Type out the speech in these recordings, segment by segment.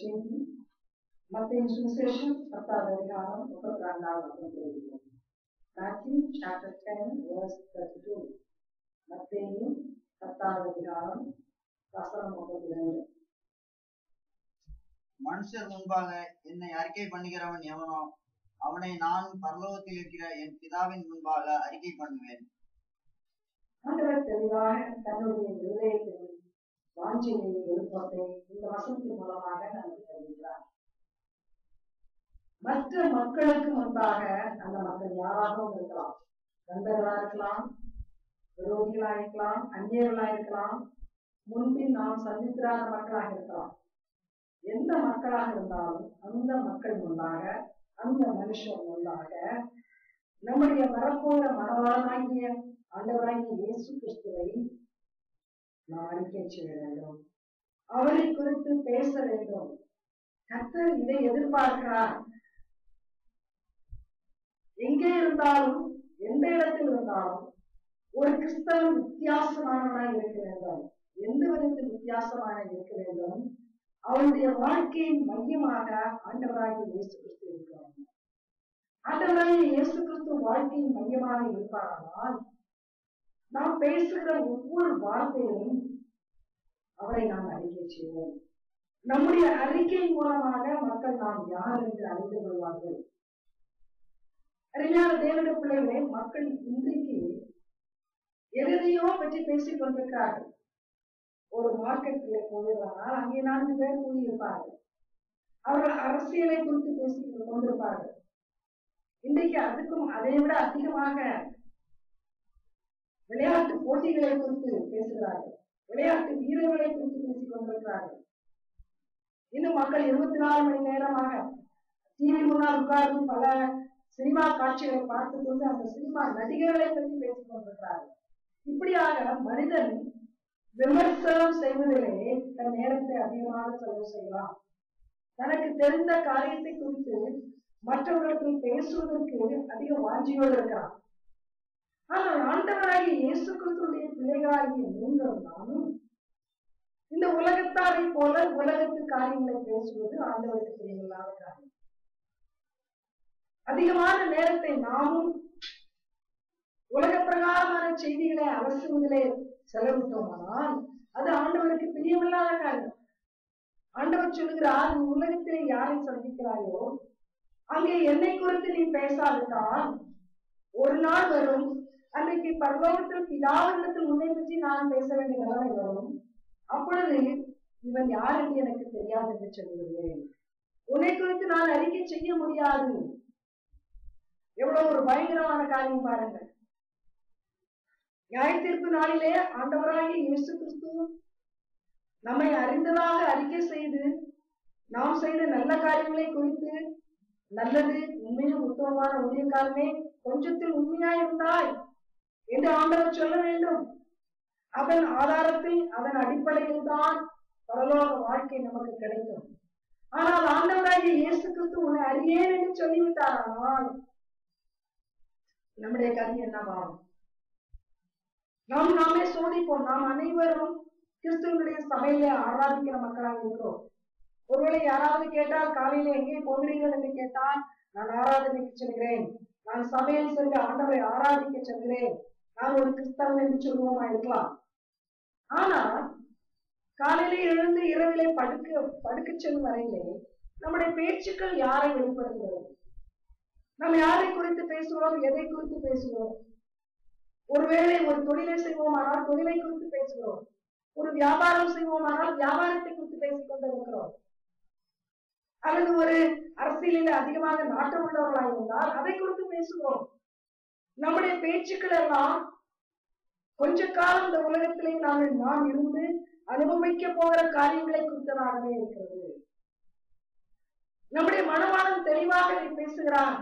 செய்தி மத்தேயு சுவிசேஷம் 10வது அதிகாரம் 32வது வசனம். Matthew chapter 10 verse 32. மத்தேயு 10வது அதிகாரம் வசனம் 32. மனுஷர் முன்பாக என்னை அறிக்கை பண்ணுகிறவன் எவனோ அவனை நான் பரலோகத்தில் இருக்கிற என் பிதாவின் முன்பாக அறிக்கை பண்ணுவேன். ஆண்டவர் தெளிவாக தன்னுடைய இருதயத்தின் வாஞ்சையை விருப்பத்தை இந்த வசனத்தின் மூலமாக நமக்கு தெரிவிக்கிறார். மற்ற மக்களுக்கு முன்பாக அந்த மக்கள் யாராகவும் இருக்கலாம், நண்பர்களா இருக்கலாம், விரோதிகளா இருக்கலாம், அந்நியர்களா இருக்கலாம், முன்பின் நாம் சந்தித்திராத மக்களாக இருக்கலாம். எந்த மக்களாக இருந்தாலும் அந்த மக்கள் முன்பாக, அந்த மனுஷன் முன்பாக நம்முடைய வரப்போற மனவாளனாகிய ஆண்டவராகிய இயேசு கிறிஸ்துவை நாம் அறிக்கை செய்ய வேண்டும். அவரை குறித்து பேச வேண்டும். கர்த்தர் இதை எதிர்பார்க்கிறார். எங்கே இருந்தாலும் எந்த இடத்தில் இருந்தாலும் ஒரு கிறிஸ்தவன் வித்தியாசமானவனாய் இருக்க வேண்டும். எந்த விதத்தில் வித்தியாசமான இருக்க வேண்டும்? அவனுடைய வாழ்க்கையின் மையமாக ஆண்டவராகிய இயேசு கிறிஸ்து இருக்கிறார். ஆண்டவராகிய இயேசு கிறிஸ்து வாழ்க்கையின் மையமாக இருப்பாரானால் நாம் பேசுகிற ஒவ்வொரு வார்த்தையிலும் அவரை நாம் அறிக்கை செய்வோம். நம்முடைய அறிக்கை மூலமாக மக்கள் நாம் யார் என்று அறிந்து கொள்வார்கள். அறிஞர் தேவனுடைய பிள்ளைகளே, மக்கள் இன்றைக்கு எதையோ பற்றி பேசிக் கொண்டிருக்கிறார்கள். ஒரு மார்க்கெட்டில் போகிறார்கள், அங்கே 4 பேர் கூடியிருப்பார்கள். அவர்கள் அரசியலை குறித்து பேசிக் கொண்டிருப்பார்கள். இன்றைக்கு அதுக்கும் அதை விட அதிகமாக விளையாட்டு போட்டிகளை குறித்து பேசுகிறார்கள். விளையாட்டு வீரர்களை குறித்து பேசிக் கொண்டிருக்கிறார்கள். இன்னும் மக்கள் 24 மணி நேரமாக டிவி முன்னால் உட்கார்ந்து பல சினிமா காட்சிகளை பார்த்துக் கொண்டு அந்த சினிமா நடிகர்களை பற்றி பேசிக் கொண்டிருக்கிறார்கள். இப்படியாக மனிதன் விமர்சனம் செய்வதிலே தன் நேரத்தை அதிகமாக செலவு செய்யலாம். தனக்கு தெரிந்த காரியத்தை குறித்து மற்றவர்களுக்கு பேசுவதற்கு அதிக வாஞ்சியோடு இருக்கிறான். ஆனால் ஆண்டவராகிய இயேசு கிறிஸ்துவின் பிள்ளைகளாகிய நீங்களும் நானும் இந்த உலகத்தாரை போல உலகத்து காரியங்களை பேசுவது ஆண்டவருக்கு பிரியமில்லாத காரியம். அதிகமான நேரத்தை நாமும் உலக பிரகாரமான செய்திகளை அலசுவதிலே செலவிட்டோமானால் அது ஆண்டவருக்கு பிரியமில்லாத காரியம். ஆண்டவர் சொல்லுகிறார், நீ உலகத்திலே யாரை சந்திக்கிறாயோ அங்கே என்னை குறித்து நீ பேசாவிட்டால் ஒரு நாள் வரும், அன்றைக்கு பரலோகத்தில் பிதாவிடத்தில் உன்னை பற்றி நான் பேச வேண்டிய நிலைமை வரும். அப்பொழுது இவன் யார் என்று எனக்கு தெரியாது என்று சொல்லுகிறேன். உன்னை குறித்து நான் அறிக்கை செய்ய முடியாது. எவ்வளவு ஒரு பயங்கரமான காரியம் பாருங்கள். நியாயத்தீர்ப்பு நாளிலே ஆண்டவராகிய இயேசு கிறிஸ்து நம்மை அறிந்ததாக அறிக்கை செய்து நாம் செய்த நல்ல காரியங்களை குறித்து, நல்லது உண்மையும் உத்தமமான ஊழியக்காரனே, கொஞ்சத்தில் உண்மையாயிருந்தாய் என்று ஆண்டவர் சொல்ல வேண்டும். அதன் ஆதாரத்தில், அதன் அடிப்படையில் தான் பரலோக வாழ்க்கை நமக்கு கிடைக்கும். ஆனால் ஆண்டவராகிய இயேசு கிறிஸ்து உன்னை அறியேன் என்று சொல்லிவிட்டாரானால் நம்முடைய கதி என்னவாகும்? நாம் நாமே சோதிப்போம். நாம் அனைவரும் கிறிஸ்துவனுடைய சபையிலே ஆராதிக்கிற மக்களாக இருக்கிறோம். ஒருவேளை யாராவது கேட்டால், காலையில எங்கே போகிறீர்கள் என்று கேட்டால், நான் ஆராதனைக்கு செல்கிறேன், நான் சபையில் சென்று ஆண்டவரை ஆராதிக்க செல்கிறேன், நான் ஒரு கிறிஸ்தவன் என்று சொல்லுவோமா இருக்கலாம். ஆனால் காலையிலே எழுந்து இரவிலே படுக்க செல்லும் வரையிலே நம்முடைய பேச்சுக்கள் யாரை வெளிப்படுத்துகிறது? நாம் யாரை குறித்து பேசுகிறோம், எதை குறித்து பேசுகிறோம்? ஒருவேளை ஒரு தொழிலை செய்வோமானால் தொழிலை குறித்து பேசுகிறோம். ஒரு வியாபாரம் செய்வோமானால் வியாபாரத்தை குறித்து பேசிக் கொண்டிருக்கிறோம். அல்லது ஒரு அரசியலில் அதிகமாக நாட்டம் உள்ளவர்களாக இருந்தால் அதை குறித்து பேசுகிறோம். நம்முடைய பேச்சுக்கள் எல்லாம் கொஞ்ச காலம் இந்த உலகத்திலே நாம் இருந்து அனுபவிக்க போகிற காரியங்களை குறித்ததாகவே இருக்கிறது. நம்முடைய மனவாளன் தெளிவாக பேசுகிறான்,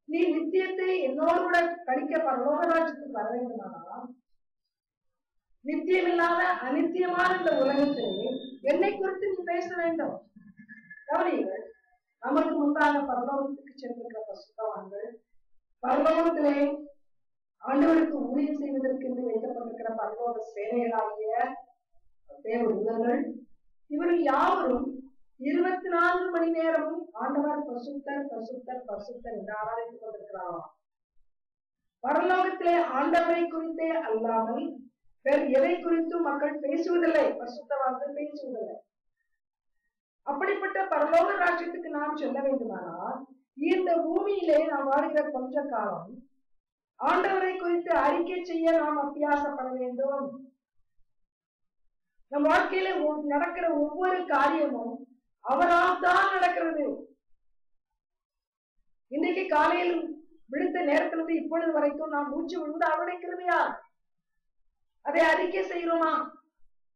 நீ நித்தியத்தை என்னோடு கூட கழிக்க பரலோகராஜ்யத்துக்கு வர வேண்டுமானால் நித்தியமில்லாத அநித்தியமான இந்த உலகத்திலே என்னை குறித்து நீ பேச வேண்டும். கவனியுங்கள், நமக்கு முன்பாக பரலோகத்துக்கு சென்றிருக்கிற பரிசுத்தவான்கள், பரலோகத்திலே ஆண்டவருக்கு ஊழியம் செய்வதற்கு என்று வைக்கப்பட்டிருக்கிற பரலோக சேனைகளாகிய தேவ தூதர்கள், இவர்கள் யாவரும் 24 மணி நேரமும் ஆண்டவர் பரிசுத்தர் பரிசுத்தர் பரிசுத்தர் என்று ஆராதித்துக் கொண்டிருக்கிறாராம். பரலோகத்திலே ஆண்டவரை குறித்தே அல்லாமல் வேறு எதை குறித்தும் மக்கள் பேசுவதில்லை, பரிசுத்தவான்கள் பேசுவதில்லை. அப்படிப்பட்ட பரலோக ராஜ்யத்துக்கு நாம் செல்ல வேண்டுமானால் இந்த பூமியிலே நாம் வாழ்கிற கொஞ்ச காலம் ஆண்டவரை குறித்து அறிக்கை செய்ய நாம் அபியாசப்பட வேண்டும். நம் வாழ்க்கையில நடக்கிற ஒவ்வொரு காரியமும் அவரால் தான் நடக்கிறது. இன்னைக்கு காலையில் விழுந்த நேரத்திலிருந்து இப்பொழுது வரைக்கும் நாம் மூச்சு விழுந்து அவருடைய கிருபையா அதை அறிக்கை செய்கிறோமா?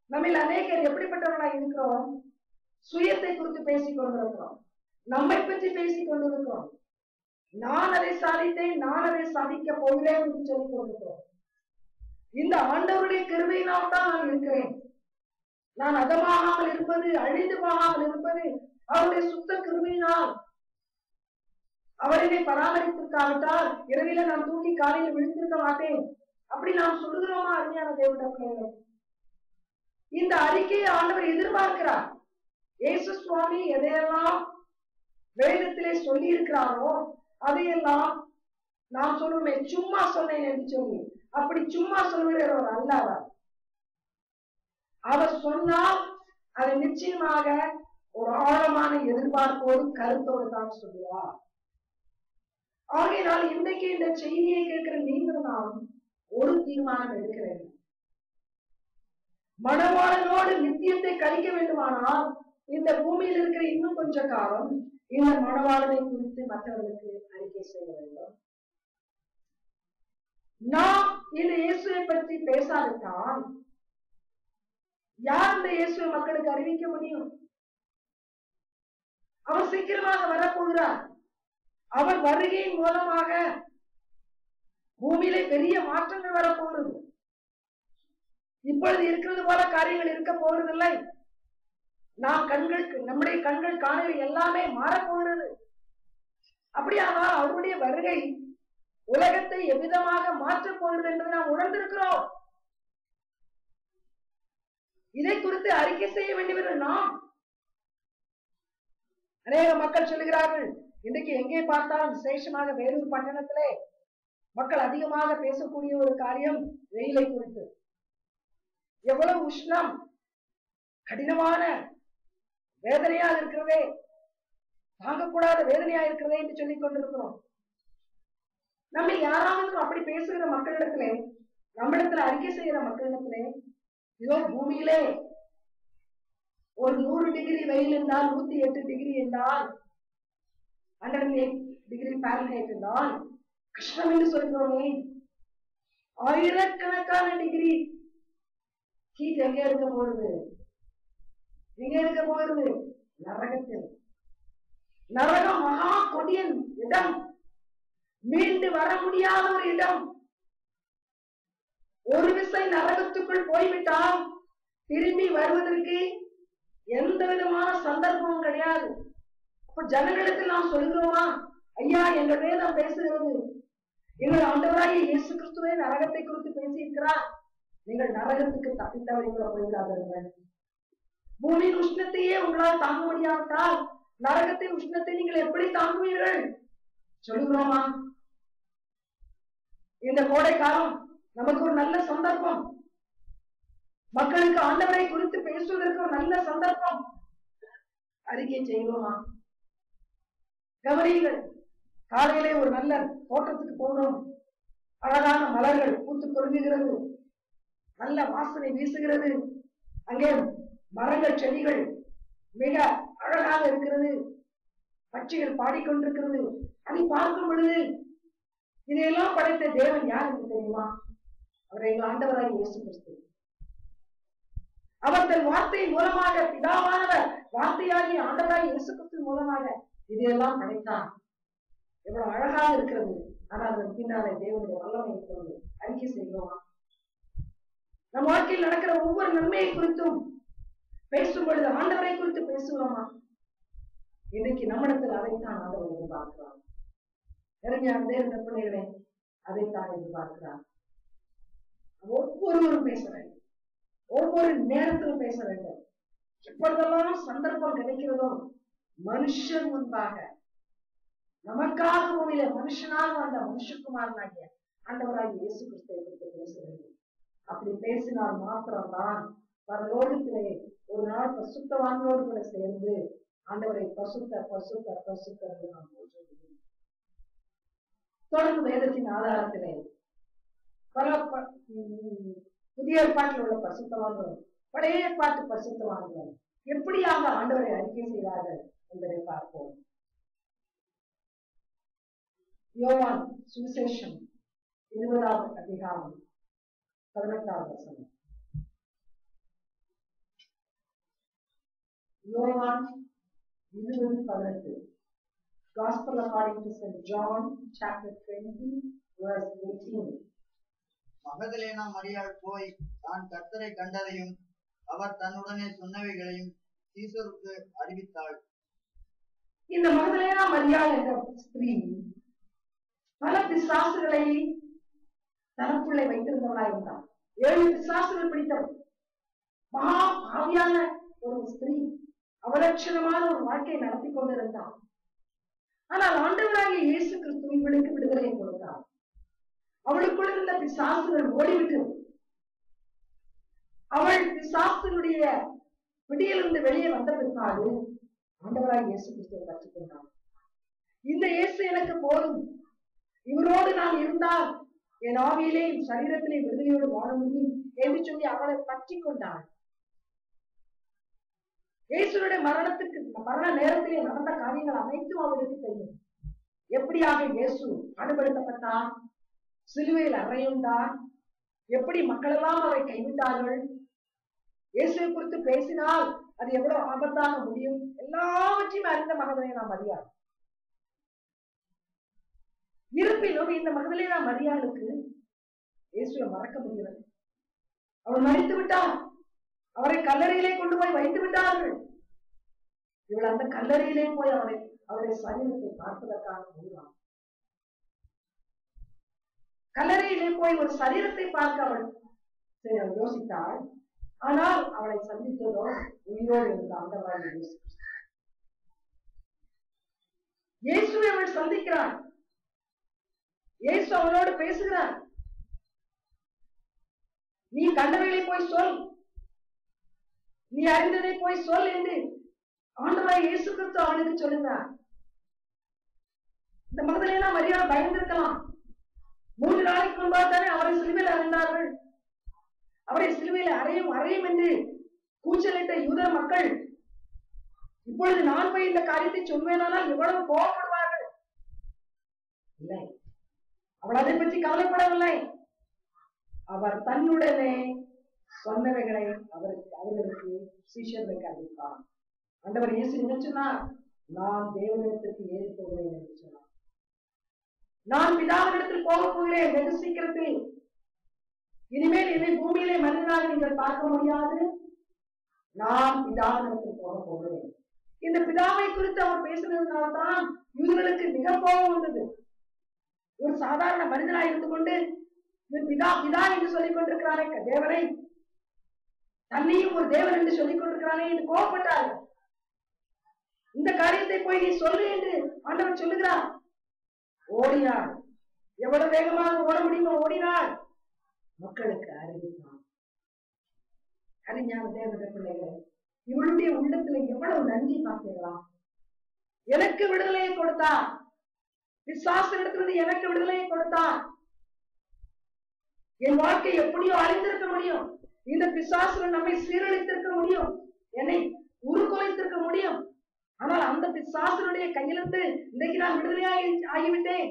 நம்மில் அநேகர் எப்படிப்பட்டவர்களாக இருக்கிறோம்? சுயத்தை குறித்து பேசிக் கொண்டிருக்கிறோம், நம்மை பற்றி பேசிக் கொண்டிருக்கிறோம், நான் அதை சாதித்தேன், நான் அதை சாதிக்க போகிறேன் என்று சொல்லிக் கொண்டிருக்கிறோம். இந்த ஆண்டவருடைய கிருபையினால் தான் நான் இருக்கிறேன். நான் அதமாகாமல் இருப்பது, அழிந்து போகாமல் இருப்பது அவருடைய சுத்த கிருபையினால். அவர் என்னை பராமரித்திருக்காவிட்டால் இரவில நான் தூங்கி காலையில் விழுந்திருக்க மாட்டேன். அப்படி நாம் சொல்லுகிறோமா அருமையான தேவனுடைய பிள்ளைகளே? இந்த அறிக்கையை ஆண்டவர் எதிர்பார்க்கிறார். இயேசு சுவாமி எதையெல்லாம் வேதத்திலே சொல்லி இருக்கிறாரோ அதையெல்லாம் நாம் சொல்லுமே சும்மா சொன்னேன் என்று சொல்லி, அப்படி சும்மா சொல்லுகிறவர் அல்ல. அவர் சொன்னால் அதை நிச்சயமாக ஒரு ஆழமான எதிர்பார்ப்போடு கருத்தோடு தான் சொல்லுவார். ஆகையினால் இன்றைக்கு இந்த செய்தியை கேட்கிற நீங்கள் நாம் ஒரு தீர்மானம் எடுக்க வேண்டும். மணவாளனோடு நித்தியத்தை கழிக்க வேண்டுமானால் இந்த பூமியில் இருக்கிற இன்னும் கொஞ்ச காலம் இந்த மணவாளனை குறித்து மற்றவர்களுக்கு அறிக்கை செய்ய வேண்டும். நாம் இந்த இயேசுவை பற்றி பேசாவிட்டால் யார் இந்த இயேசுவை மக்களுக்கு அறிவிக்க முடியும்? அவர் சீக்கிரமாக வரப்போகிறார். அவர் வருகையின் மூலமாக பூமியிலே பெரிய மாற்றங்கள் வரப்போகிறது. இப்பொழுது இருக்கிறது போல காரியங்கள் இருக்க போவதில்லை. நம்முடைய கண்கள் காணவை எல்லாமே மாறப்போகிறது. அப்படியானால் அவருடைய வருகை உலகத்தை எவ்விதமாக மாற்றப் போகிறது என்று நாம் உணர்ந்திருக்கிறோம். இதை குறித்து அறிக்கை செய்ய வேண்டியவர்கள் நாம். அநேக மக்கள் சொல்லுகிறார்கள், இன்றைக்கு எங்கே பார்த்தாலும் விசேஷமாக வேலூர் பட்டணத்திலே மக்கள் அதிகமாக பேசக்கூடிய ஒரு காரியம் வெயிலை குறித்து. எவ்வளவு உஷ்ணம், கடினமான வேதனையாக இருக்கிறதே, தாங்கக்கூடாத வேதனையா இருக்கிறதே என்று சொல்லிக் கொண்டிருக்கிறோம். நம்ம யாராவது அப்படி பேசுகிற மக்களிடத்திலே, நம்மிடத்துல அறிக்கை செய்கிற மக்களிடத்திலே, இதோ பூமியிலே ஒரு 100 டிகிரி வெயில் என்றால், 108 டிகிரி என்றால், 108 டிகிரி ஃபாரன்ஹைட் என்றால் கஷ்டம் என்று சொல்கிறோமே. ஆயிரக்கணக்கான டிகிரி ஹீட் எங்க இருக்க போறது? எங்க இருக்க போகிறது? நரகத்தில். நரகம் மகா கொடியன் இடம், மீண்டு வர முடியாத ஒரு இடம். ஒரு விசை நரகத்துக்குள் போய்விட்டால் திரும்பி வருவதற்கு எந்த விதமான சந்தர்ப்பமும் கிடையாது. அப்ப ஜனங்களுக்கு நாம் சொல்கிறோமா, ஐயா எங்கள் வேதம் பேசுகிறது, எங்கள் ஆண்டவராகிய இயேசு கிறிஸ்துவே நரகத்தை குறித்து பேசியிருக்கிறார், நீங்கள் நரகத்துக்கு தப்பித்தவரை கூட போய்விடாதீர்கள். பூமியின் உஷ்ணத்தையே உங்களால் தாங்க முடியாவிட்டால் நரகத்தின் உஷ்ணத்தை நீங்கள் எப்படி தாங்குவீர்கள்? சொல்லுகிறோமா? இந்த கோடை காலம் நமக்கு ஒரு நல்ல சந்தர்ப்பம். மக்களுக்கு ஆண்டவரை குறித்து பேசுவதற்கு ஒரு நல்ல சந்தர்ப்பம். அறிக்கை செய்கிறோமா? கவனியுங்கள், காலையிலே ஒரு நல்ல தோட்டத்துக்கு போகிறோம். அழகான மலர்கள் பூத்து கொள்கிறது, நல்ல வாசனை வீசுகிறது. அங்கே மரங்கள் செடிகள் மிக அழகாக இருக்கிறது, பட்சிகள் பாடிக்கொண்டிருக்கிறது. அதை பார்க்கும் பொழுது இதையெல்லாம் படைத்த தேவன் யார் என்று தெரியுமா? அவர் எங்கள் ஆண்டவராகிய இயேசு கிறிஸ்து. அவர் தன் வார்த்தையின் மூலமாக, பிதாவானவர் வார்த்தையாகிய ஆண்டவராகிய இயேசு கிறிஸ்து மூலமாக இதையெல்லாம் படைத்தார். எவ்வளவு அழகாக இருக்கிறது. ஆனால் அதன் பின்னாலே தேவனுடைய வல்லமை இருக்கிறது. அறிக்கை செய்கிறோமா? நம் வாழ்க்கையில் நடக்கிற ஒவ்வொரு நன்மையை குறித்தும் பேசும் பொழுது ஆண்டவரை குறித்து பேசுகிறோமா? இன்னைக்கு நம்மிடத்தில் அதைத்தான் ஆண்டவர் எதிர்பார்க்கிறார். இறைமையான தேவனுடைய பிள்ளைகளே, அதைத்தான் எதிர்பார்க்கிறார். ஒவ்வொருவரும் பேச வேண்டும், ஒவ்வொரு நேரத்திலும் பேச வேண்டும். எப்பொழுதெல்லாம் சந்தர்ப்பம் கிடைக்கிறதோ மனுஷன் முன்பாக நமக்காக பூமியில மனுஷனாக வந்த மனுஷகுமாரனாகிய ஆண்டவராகிய இயேசு கிறிஸ்துவை குறித்து பேசுகிறது. அப்படி பேசினால் மாத்திரம்தான் பரலோகத்திலே ஒரு நாள் பரிசுத்தவான்களோடு கூட சேர்ந்து ஆண்டவரை பசுத்த பசுத்த பசுத்த நாம் போற்றுகிறோம். தொடர்ந்து வேதத்தின் ஆதாரத்திலே பல புதிய ஏற்பாட்டில் உள்ள பரிசுத்தவான்களும் பழைய ஏற்பாட்டு பரிசுத்தவான்களும் எப்படியாக ஆண்டவரை அறிக்கை செய்தார்கள் என்பதை பார்ப்போம். யோவான் சுவிசேஷம் 20வது அதிகாரம் 18வது வசனம். யோவான் 20:18. Gospel according to St. John, chapter 20, verse 18. Magdalene மரியாள் போய் தான் கர்த்தரை கண்டதையும் அவர் தன்னுடனே சொன்னவைகளையும் சீசருக்கு அறிவித்தாள். இந்த மகதலேனா மரியாள் என்ற ஸ்திரீ பல பிசாசுகளை தனக்குள்ளே வைத்திருந்தவளாய் இருந்தார். 7 பிசாசுகள் பிடித்தவர். மகா பாவியான ஒரு ஸ்திரீ அவலட்சணமான ஒரு வாழ்க்கையை நடத்தி கொண்டிருந்தார். ஆனால் ஆண்டவராகிய இயேசு கிறிஸ்து இவளுக்கு விடுதலை கொடுத்தார். அவளுக்குள் இருந்த பிசாசுகள் ஓடிவிட்டது. அவள் பிசாசுடைய பிடியிலிருந்து வெளியே வந்த பிற்பாடு ஆண்டவராகிய இயேசு கிறிஸ்துவை கற்றுக் கொண்டார். இந்த இயேசு எனக்கு போதும், இவரோடு நான் இருந்தால் என் ஆவியிலே என் சரீரத்திலே விடுதலையோடு வாழ முடியும் என்று சொல்லி அவளை பற்றி கொண்டாள். இயேசுடைய மரண நேரத்திலே நடந்த காரியங்கள் அனைத்தும் அவளுக்கு தெரியும். எப்படியாக இயேசு பாடுபடுத்தப்பட்டார், சிலுவையில் அறையுண்டார், எப்படி மக்கள் எல்லாம் அவரை கைவிட்டார்கள், இயேசுவை குறித்து பேசினால் அது எவ்வளவு ஆபத்தாக முடியும், எல்லாவற்றையும் அறிந்த மகதலேனா மரியாள். இருப்பினும் இந்த மகதலேனா மரியாளுக்கு இயேசுவை மறக்க முடியவில்லை. அவள் மரித்து விட்டார். அவரை கல்லறையிலே கொண்டு போய் வைத்து விட்டார்கள். இவள் அந்த கல்லறையிலே போய் அவருடைய சரீரத்தை பார்ப்பதற்காக போகிறாள். கல்லறையிலே போய் ஒரு சரீரத்தை பார்க்க அவள் யோசித்தாள். ஆனால் அவளை சந்தித்ததோ உயிரோடு இருந்த ஆண்டவராகிய இயேசு. இயேசுவை அவள் சந்திக்கிறாள். இயேசு அவளோடு பேசுகிறார். நீ கண்டவைகளை போய் சொல், நீ அறிந்ததை போய் சொல் என்று ஆண்டவராகிய இயேசு கிறிஸ்து அவளுக்கு சொல்லுகிறார். இந்த மகதலேனா மரியாள் பயந்திருக்கலாம். 3 நாளைக்கு முன்பாக தானே அவரை சிலுவையில் அறைந்தார்கள். அவரை சிலுவையில் அறையும் என்று கூச்சலிட்ட யூத மக்கள் இப்பொழுது நான் போய் இந்த காரியத்தை சொல்வேனானால் எவ்வளவு கோபப்படுவார்கள். இல்லை, அவள் அதை பற்றி கவலைப்படவில்லை. அவர் தன்னுடனே சொன்னவைகளை அவர்களுக்கு சீஷர்களுக்கு அறிவித்தார். ஆண்டவர் இயேசு என்ன சொன்னார்? நான் தேவனிடத்திற்கு ஏறி போகிறேன் என்று சொன்னார். நான் பிதாவினிடத்தில் போக போகிறேன் வெகு சீக்கிரத்தில். இனிமேல் என்னை பூமியிலே மனிதனாக நீங்கள் பார்க்க முடியாது. நான் பிதாவினிடத்தில் போக போகிறேன். இந்த பிதாவை குறித்து அவர் பேசினதுனால்தான் யூதர்களுக்கு மிக கோபம் வந்தது. ஒரு சாதாரண மனிதனாக இருந்து கொண்டு பிதா பிதா என்று சொல்லிக் கொண்டிருக்கிறானே தேவனை, தன்னையும் ஒரு தேவன் என்று சொல்லிக் கொண்டிருக்கிறானே என்று கோபப்பட்டார்கள். இந்த காரியத்தை போய் நீ சொல்லு என்று ஆண்டவர் சொல்லுகிறார். ஓடினாள். எவ்வளவு வேகமாக ஓட முடியுமோ ஓடினாள். மக்களுக்கு அறிவித்தார். அறிஞான தேவனுடைய பிள்ளைகளை, இவளுடைய உள்ளத்துல எவ்வளவு நன்றி பார்த்தீங்களா? எனக்கு விடுதலையை கொடுத்தார். பிசாசு இடத்திலிருந்து எனக்கு விடுதலையை கொடுத்தார். என் வாழ்க்கை எப்படியோ அழிந்திருக்க முடியும். இந்த பிசாசுகள் நம்மை சீரழித்திருக்க முடியும், என்னை உருக்குலைத்திருக்க முடியும். ஆனால் அந்த பிசாசுடைய கையிலிருந்து இன்றைக்கு நான் விடுதலையாகி ஆகிவிட்டேன்.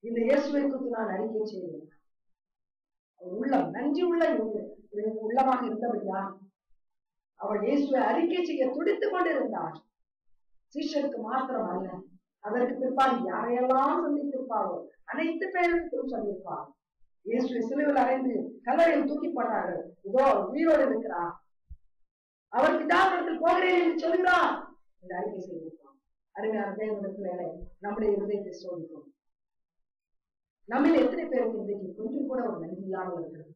இந்த இயேசுவை குறித்து நான் அறிக்கை செய்வேன். உள்ளம் நன்றி உள்ள உள்ளமாக இருந்தவர்களா அவள் இயேசுவை அறிக்கை செய்ய துடித்துக் கொண்டிருந்தார். சீஷருக்கு மாத்திரம் அல்ல, அதற்கு பிற்பாடு யாரையெல்லாம் சந்தித்திருப்பாரோ அனைத்து பேருக்கும் சொல்லியிருப்பார். இயேசுவை சிலுவையில் அறைந்து கல்லறையில் தூக்கி போட்டார்கள். இதோ உயிரோடு இருக்கிறார், அவர் பிதாவிடத்தில் போகிறேன் என்று சொல்கிறார் என்று அறிக்கை செய்திருப்பார். அருமையான தேவனுடைய பிள்ளைகளை, நம்முடைய இருதயத்தை சோதிக்கும். நம்மில் எத்தனை பேருக்கு இன்றைக்கு கொஞ்சம் கூட ஒரு நன்றி இல்லாமல் இருக்கிறது?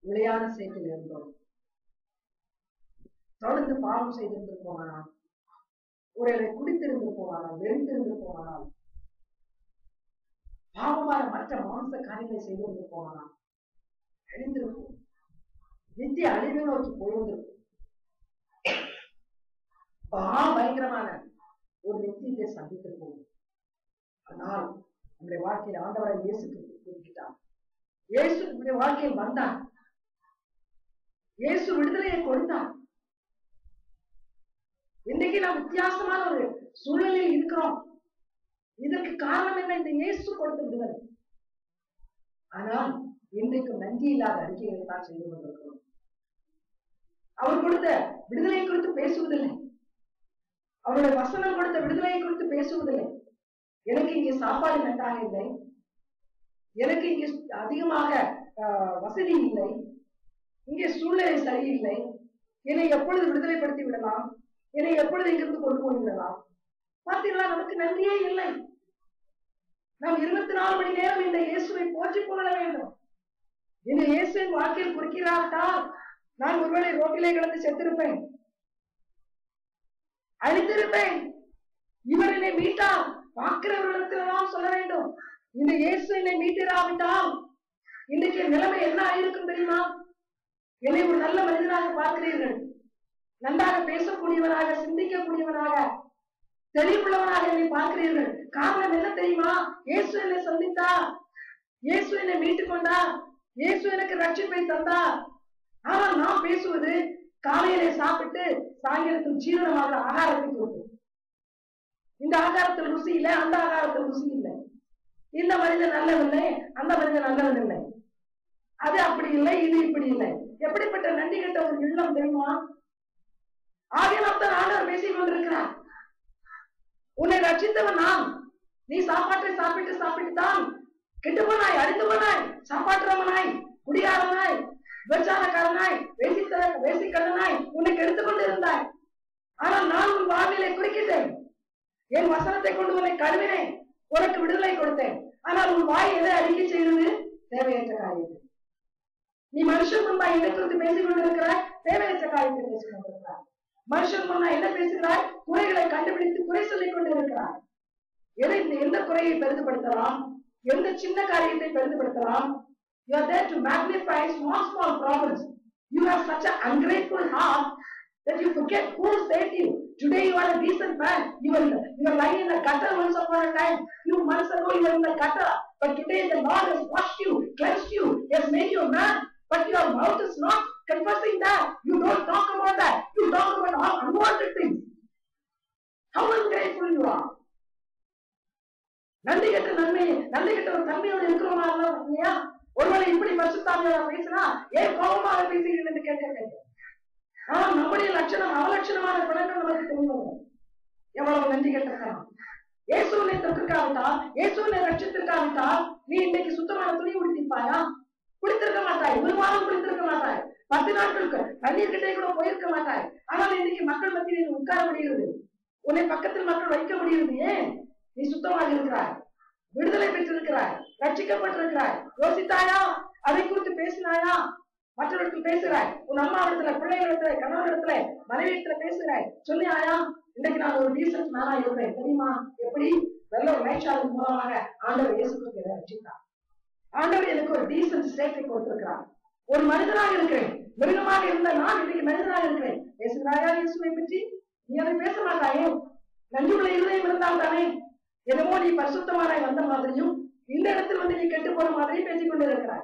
நிலையான சேற்றில் இருந்தோம். பாவம் செய்திருந்து போனானால், ஒருவேளை குடித்திருந்து போனானால், வெறித்திருந்து போனானால், பாவமான மற்ற மாம்ச காரியங்களை செய்திருந்து போனானால் அழிந்திருக்கும், நித்திய அழிவை நோக்கி போயிருந்திருக்கும். பயங்கரமான ஒரு நித்தியத்தை சந்தித்திருக்கும். ஆனால் நம்முடைய வாழ்க்கையில் ஆண்டவரை இயேசு குறிப்பிட்டார். இயேசு நம்முடைய வாழ்க்கையில் வந்தார். இயேசு விடுதலையை கொடுத்தார். இன்னைக்கு நாம் வித்தியாசமான ஒரு சூழ்நிலையில் இருக்கிறோம். இதற்கு காரணம் என்ன? இந்த இயேசு கொடுத்த விடுதலை. ஆனால் இன்றைக்கு நன்றி இல்லாத அறிக்கைகளை தான் செய்து கொண்டிருக்கிறோம். அவர் கொடுத்த விடுதலை குறித்து பேசுவதில்லை. அவருடைய வசனம் கொடுத்த விடுதலையை குறித்து பேசுவதில்லை. எனக்கு இங்கே சாப்பாடு நன்றாக இல்லை, எனக்கு இங்கே அதிகமாக வசதி இல்லை, இங்கே சூழ்நிலை சரியில்லை, என்னை எப்பொழுது விடுதலைப்படுத்தி விடலாம், என்னை எப்பொழுது இங்கிருந்து கொண்டு போய் விடலாம். பார்த்தீங்களா, நமக்கு நன்றியே இல்லை. நாம் 24 மணி நேரம் இந்த இயேசுவை போற்றி புகழ வேண்டும். இந்த இயேசுவின் வாழ்க்கையில் குறிக்கிறாட்டால் நான் ஒருவேளை ரோட்டிலே கிடந்து செத்திருப்பேன், அழிந்திருப்பேன். இவர் என்னை மீட்டால் பார்க்கிறவர்களிடத்திலாம் சொல்ல வேண்டும், இந்த இயேசு என்னை மீட்டிராவிட்டால் இன்னைக்கு நிலைமை என்ன ஆயிருக்கும் தெரியுமா? என்னை ஒரு நல்ல மனிதனாக பார்க்கிறீர்கள், நன்றாக பேசக்கூடியவனாக, சிந்திக்கக்கூடியவனாக, தெளிவுள்ளவனாக என்னை பார்க்கிறீர்கள். காரணம் என்ன தெரியுமா? இயேசு என்னை சந்தித்தார், இயேசு என்னை மீட்டுக் கொண்டார், இயேசு எனக்கு ரட்சிப்பை தந்தார். ஆனால் நாம் பேசுவது காலையிலே சாப்பிட்டு சாயங்காலத்தில் ஜீரணமாக ஆகாரத்தை கொடுக்கும். இந்த ஆகாரத்தில் ருசி இல்லை, அந்த ஆகாரத்தில் ருசி இல்லை. இந்த மனிதன் நல்லவில்லை, அந்த மனிதன் நல்லவன் இல்லை, அது அப்படி இல்லை, இது இப்படி இல்லை. எப்படிப்பட்ட நன்றி கெட்ட ஒரு இல்லம் தெரியுமா? ஆகியவற்றை ஆண்டவர் பேசிக் கொண்டிருக்கிறார். உன்னை ரட்சித்தவன் நான். நீ சாப்பாட்டை சாப்பிட்டு சாப்பிட்டுத்தான் கெட்டு போனாய், அழிந்து போனாய், சாப்பாட்டுறவனாய், குடிகாரனாய், விபச்சாரக்காரனாய், வேசிக்கல்லனாய் உன்னை கெடுத்துக் கொண்டு இருந்தாய். ஆனால் நான் உன் வாழ்விலை குறிக்கிட்டேன், என் வசனத்தை கொண்டு உன்னை கழுவினேன், உனக்கு விடுதலை கொடுத்தேன். ஆனால் உன் வாய் எதை அறிக்கை செய்வது? தேவையற்ற காரியத்தை. நீ மனுஷன் முன்பா என்ன குறித்து பேசிக் கொண்டிருக்கிறாய்? தேவையற்ற காரியத்தை பேசிக் கொண்டிருக்கிறாய். மனுஷன் முன்னா என்ன பேசுகிறாய்? குறைகளை கண்டுபிடித்து குறை சொல்லிக் கொண்டிருக்கிறாய். எந்த குறையை பெரிதுபடுத்தலாம், எந்த சின்ன காரியத்தை பெரிதுபடுத்தலாம்? You are there to magnify small problems. You have such an ungrateful heart that you forget who saved you. Today you are a decent man. You are lying in the gutter once upon a time. Few months ago you were in the gutter. But today the Lord has washed you, cleansed you, has made you a man. But your mouth is not confessing that. You don't talk about that. You talk about all unwanted things. How ungrateful you are. நன்றி கெட்ட ஒரு தன்மையோடு இருக்கிறோமா இல்லையா? ஒருவேளை இப்படி பரிசுத்தாவியார் பேசினா ஏன் கோபமாக பேசுகிறீர்கள் என்று கேட்க. ஆனால் நம்முடைய லட்சணம் அவலட்சணமான குணங்கள் நமக்கு தெரியும். எவ்வளவு நன்றி கெட்டிருக்கலாம். இயேசுவினை தொற்றுக்காவிட்டால், இயேசுவினை ரட்சித்திருக்காவிட்டால் நீ இன்னைக்கு சுத்தமான துணி உடுத்திப்பாயா? குளித்திருக்க மாட்டாய். ஒரு வாரம் குளித்திருக்க மாட்டாய். 10 நாட்களுக்கு தண்ணீர் கிட்டே கூட போயிருக்க மாட்டாய். ஆனால் இன்னைக்கு மக்கள் மத்தியில் உட்கார முடிகிறது, உன்னை பக்கத்தில் மக்கள் வைக்க முடிகிறது. ஏன்? நீ சுத்தமாக இருக்கிறாய், விடுதலை பெற்றிருக்கிறாய், ரட்சிக்கப்பட்டிருக்கிறாய். யோசித்தாயா? அதை குறித்து பேசினாயா? மற்றவர்களுக்கு பேசுகிறாய், உன் அம்மா இடத்துல, பிள்ளைகளிடத்துல, கணவரிடத்துல, மனைவி இடத்துல பேசுகிறாய். சொல்லியாயா? இன்னைக்கு நான் ஒரு டீசன்ட் மேனா இருக்கிறேன் தெரியுமா? எப்படி? நல்ல ஒரு லைஃப் மூலமாக ஆண்டவர் இயேசுக்கு ரட்சித்தார். ஆண்டவர் எனக்கு ஒரு டீசன்ட் ஸ்டேட்டை கொடுத்திருக்கிறார். ஒரு மனிதனாக இருக்கிறேன். மிருகமாக இருந்த நான் இன்னைக்கு மனிதனாக இருக்கிறேன். பேசுகிறாயா இயேசுவை பற்றி? நீ அதை பேச மாட்டாயே. நன்றியுள்ள இருதயம் இருந்தால் தானே என்னமோ நீ பரிசுத்தமானாய் வந்த மாதிரியும் இந்த இடத்தில் வந்து நீ கெட்டு போன மாதிரியும் பேசிக் கொண்டு இருக்கிறாய்.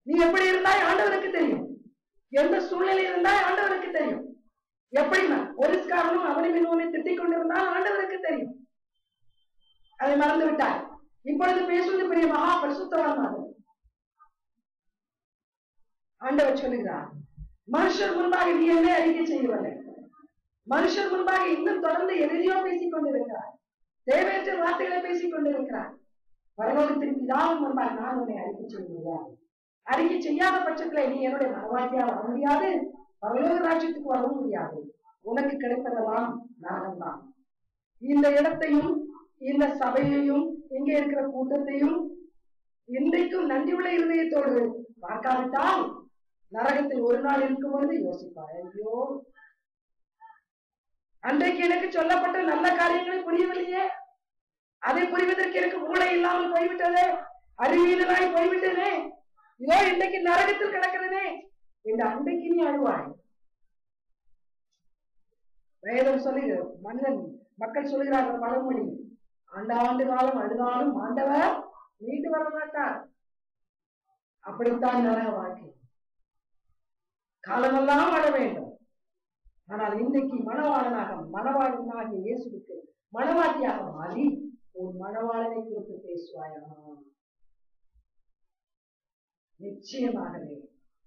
நீ எப்படி இருந்தாய் ஆண்டவருக்கு தெரியும். எந்த சூழ்நிலை இருந்தாய் ஆண்டவருக்கு தெரியும். எப்படி போலீஸ்காரனும் அவனை மின்னோனை திட்டிக் கொண்டிருந்தால் ஆண்டவருக்கு தெரியும். அதை மறந்து விட்டாய். இப்பொழுது பேசுவது பெரிய மகா பரிசுத்தவான். ஆண்டவர் சொல்லுகிறார், மனுஷர் முன்பாக நீ என்ன அறிக்கை செய்யவில்லை. மனுஷர் முன்பாக இன்னும் தொடர்ந்து எதையோ பேசிக் கொண்டிருக்கிறார். தேவையற்ற வார்த்தைகளை பேசிக் கொண்டிருக்கிறார். பரலோகத்தின் பிதாவின் முன்பாக நான் உன்னை அறிக்கை செய்ய முடியாது. அறிக்கை செய்யாத பட்சத்துல நீ என்னுடைய மனவாட்டியா வர முடியாது, பரலோக ராஜ்யத்துக்கு வரவும் முடியாது. உனக்கு கிடைப்பதெல்லாம் நாகம்தான். இந்த இடத்தையும் இந்த சபையையும் இங்கே இருக்கிற கூட்டத்தையும் இன்றைக்கும் நன்றியுள்ள இருதயத்தோடு பார்க்காவிட்டால் நரகத்தில் ஒரு நாள் இருக்கும் பொழுது யோசிப்பார், ஐயோ அன்றைக்கு எனக்கு சொல்லப்பட்ட நல்ல காரியங்களை புரியவில்லையே, அதை புரிவதற்கு எனக்கு மூளை இல்லாமல் போய்விட்டதே, அறிவியலாய் போய்விட்டதே, இதோ இன்றைக்கு நரகத்தில் கிடக்கிறதே இந்த அன்றைக்கு நீ அழுவாய். வேதம் சொல்லுகிறது, மக்கள் சொல்லுகிறார்கள் பழமொழி, ஆண்டாண்டு காலம் அழுதாலும் ஆண்டவர் மீண்டு வர மாட்டார். அப்படித்தான் நரக வாழ்க்கை. காலமெல்லாம் அழ வேண்டும். ஆனால் இன்றைக்கு மணவாளனாக இயேசுவுக்கு மணவாட்டியாக மாறி ஒரு மணவாளனை குறித்து பேசுவாயா? நிச்சயமாகவே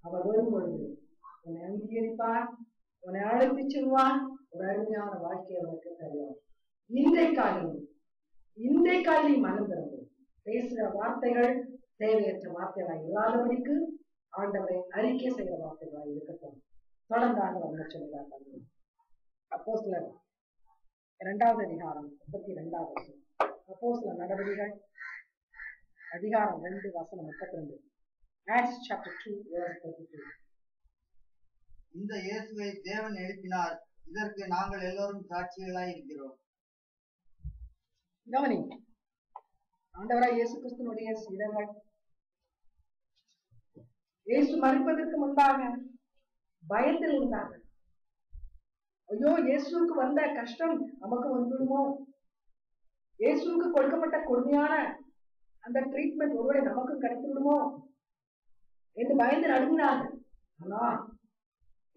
அவர் வரும்பொழுது உன்னை அங்கீகரிப்பார், உன்னை அழைத்து செல்வான், ஒரு அருமையான வாழ்க்கையை அவனுக்கு தருவார். இன்றைக்காக மனம் திறந்து பேசுகிற வார்த்தைகள் தேவையற்ற வார்த்தைகளாய் இல்லாதபடிக்கு ஆண்டவரை அறிக்கை செய்கிற வார்த்தைகளாய் இருக்கட்டும். தொடர்ந்து ஆண்டவர் சொல்கிறார். அப்போஸ்தலர் 2வது அதிகாரம் 32வது அப்போஸ்தலர் நடவடிக்கைகள் அதிகாரம் 2 வசனம் 32. Acts chapter 2 verse 32. இந்த இயேசுவை தேவன் எழுப்பினார், இதற்கு நாங்கள் எல்லோரும் சாட்சிகளாய் இருக்கிறோம். கவனி, ஆண்டவராய் இயேசு கிறிஸ்துவினுடைய சீடர்கள் இயேசு மரிப்பதற்கு முன்பாக பயத்தில் இருந்தார்கள். ஐயோ, இயேசுக்கு வந்த கஷ்டம் நமக்கு வந்துடுமோ, இயேசுக்கு கொடுக்கப்பட்ட கொடுமையான அந்த ட்ரீட்மெண்ட் ஒருவேளை நமக்கு கிடைத்துவிடுமோ என்று பயந்து நடுங்கினார்கள். ஆனால்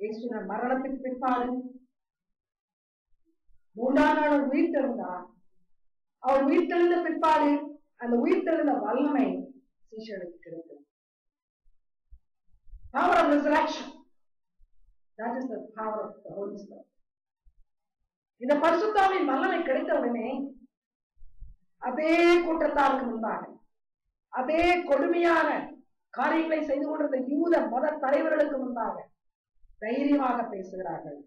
இயேசு மரணத்துக்கு பிற்பாடு 3ஆம் நாள் உயிர் தெழுந்தார். அவர் உயிர் தெழுந்த பிற்பாடு அந்த உயிர் தெழுந்த வல்லமை சீஷர்களுக்கு கிடைத்தது. Power of resurrection. That is the power of the Holy Spirit. இந்த பரிசுத்தாவின் வல்லமை கிடைத்தவுடனே அதே கூட்டத்தாருக்கு முன்பாக அதே கொடுமையான காரியங்களை செய்து கொண்டிருந்த யூத மத தலைவர்களுக்கு முன்பாக தைரியமாக பேசுகிறார்கள்.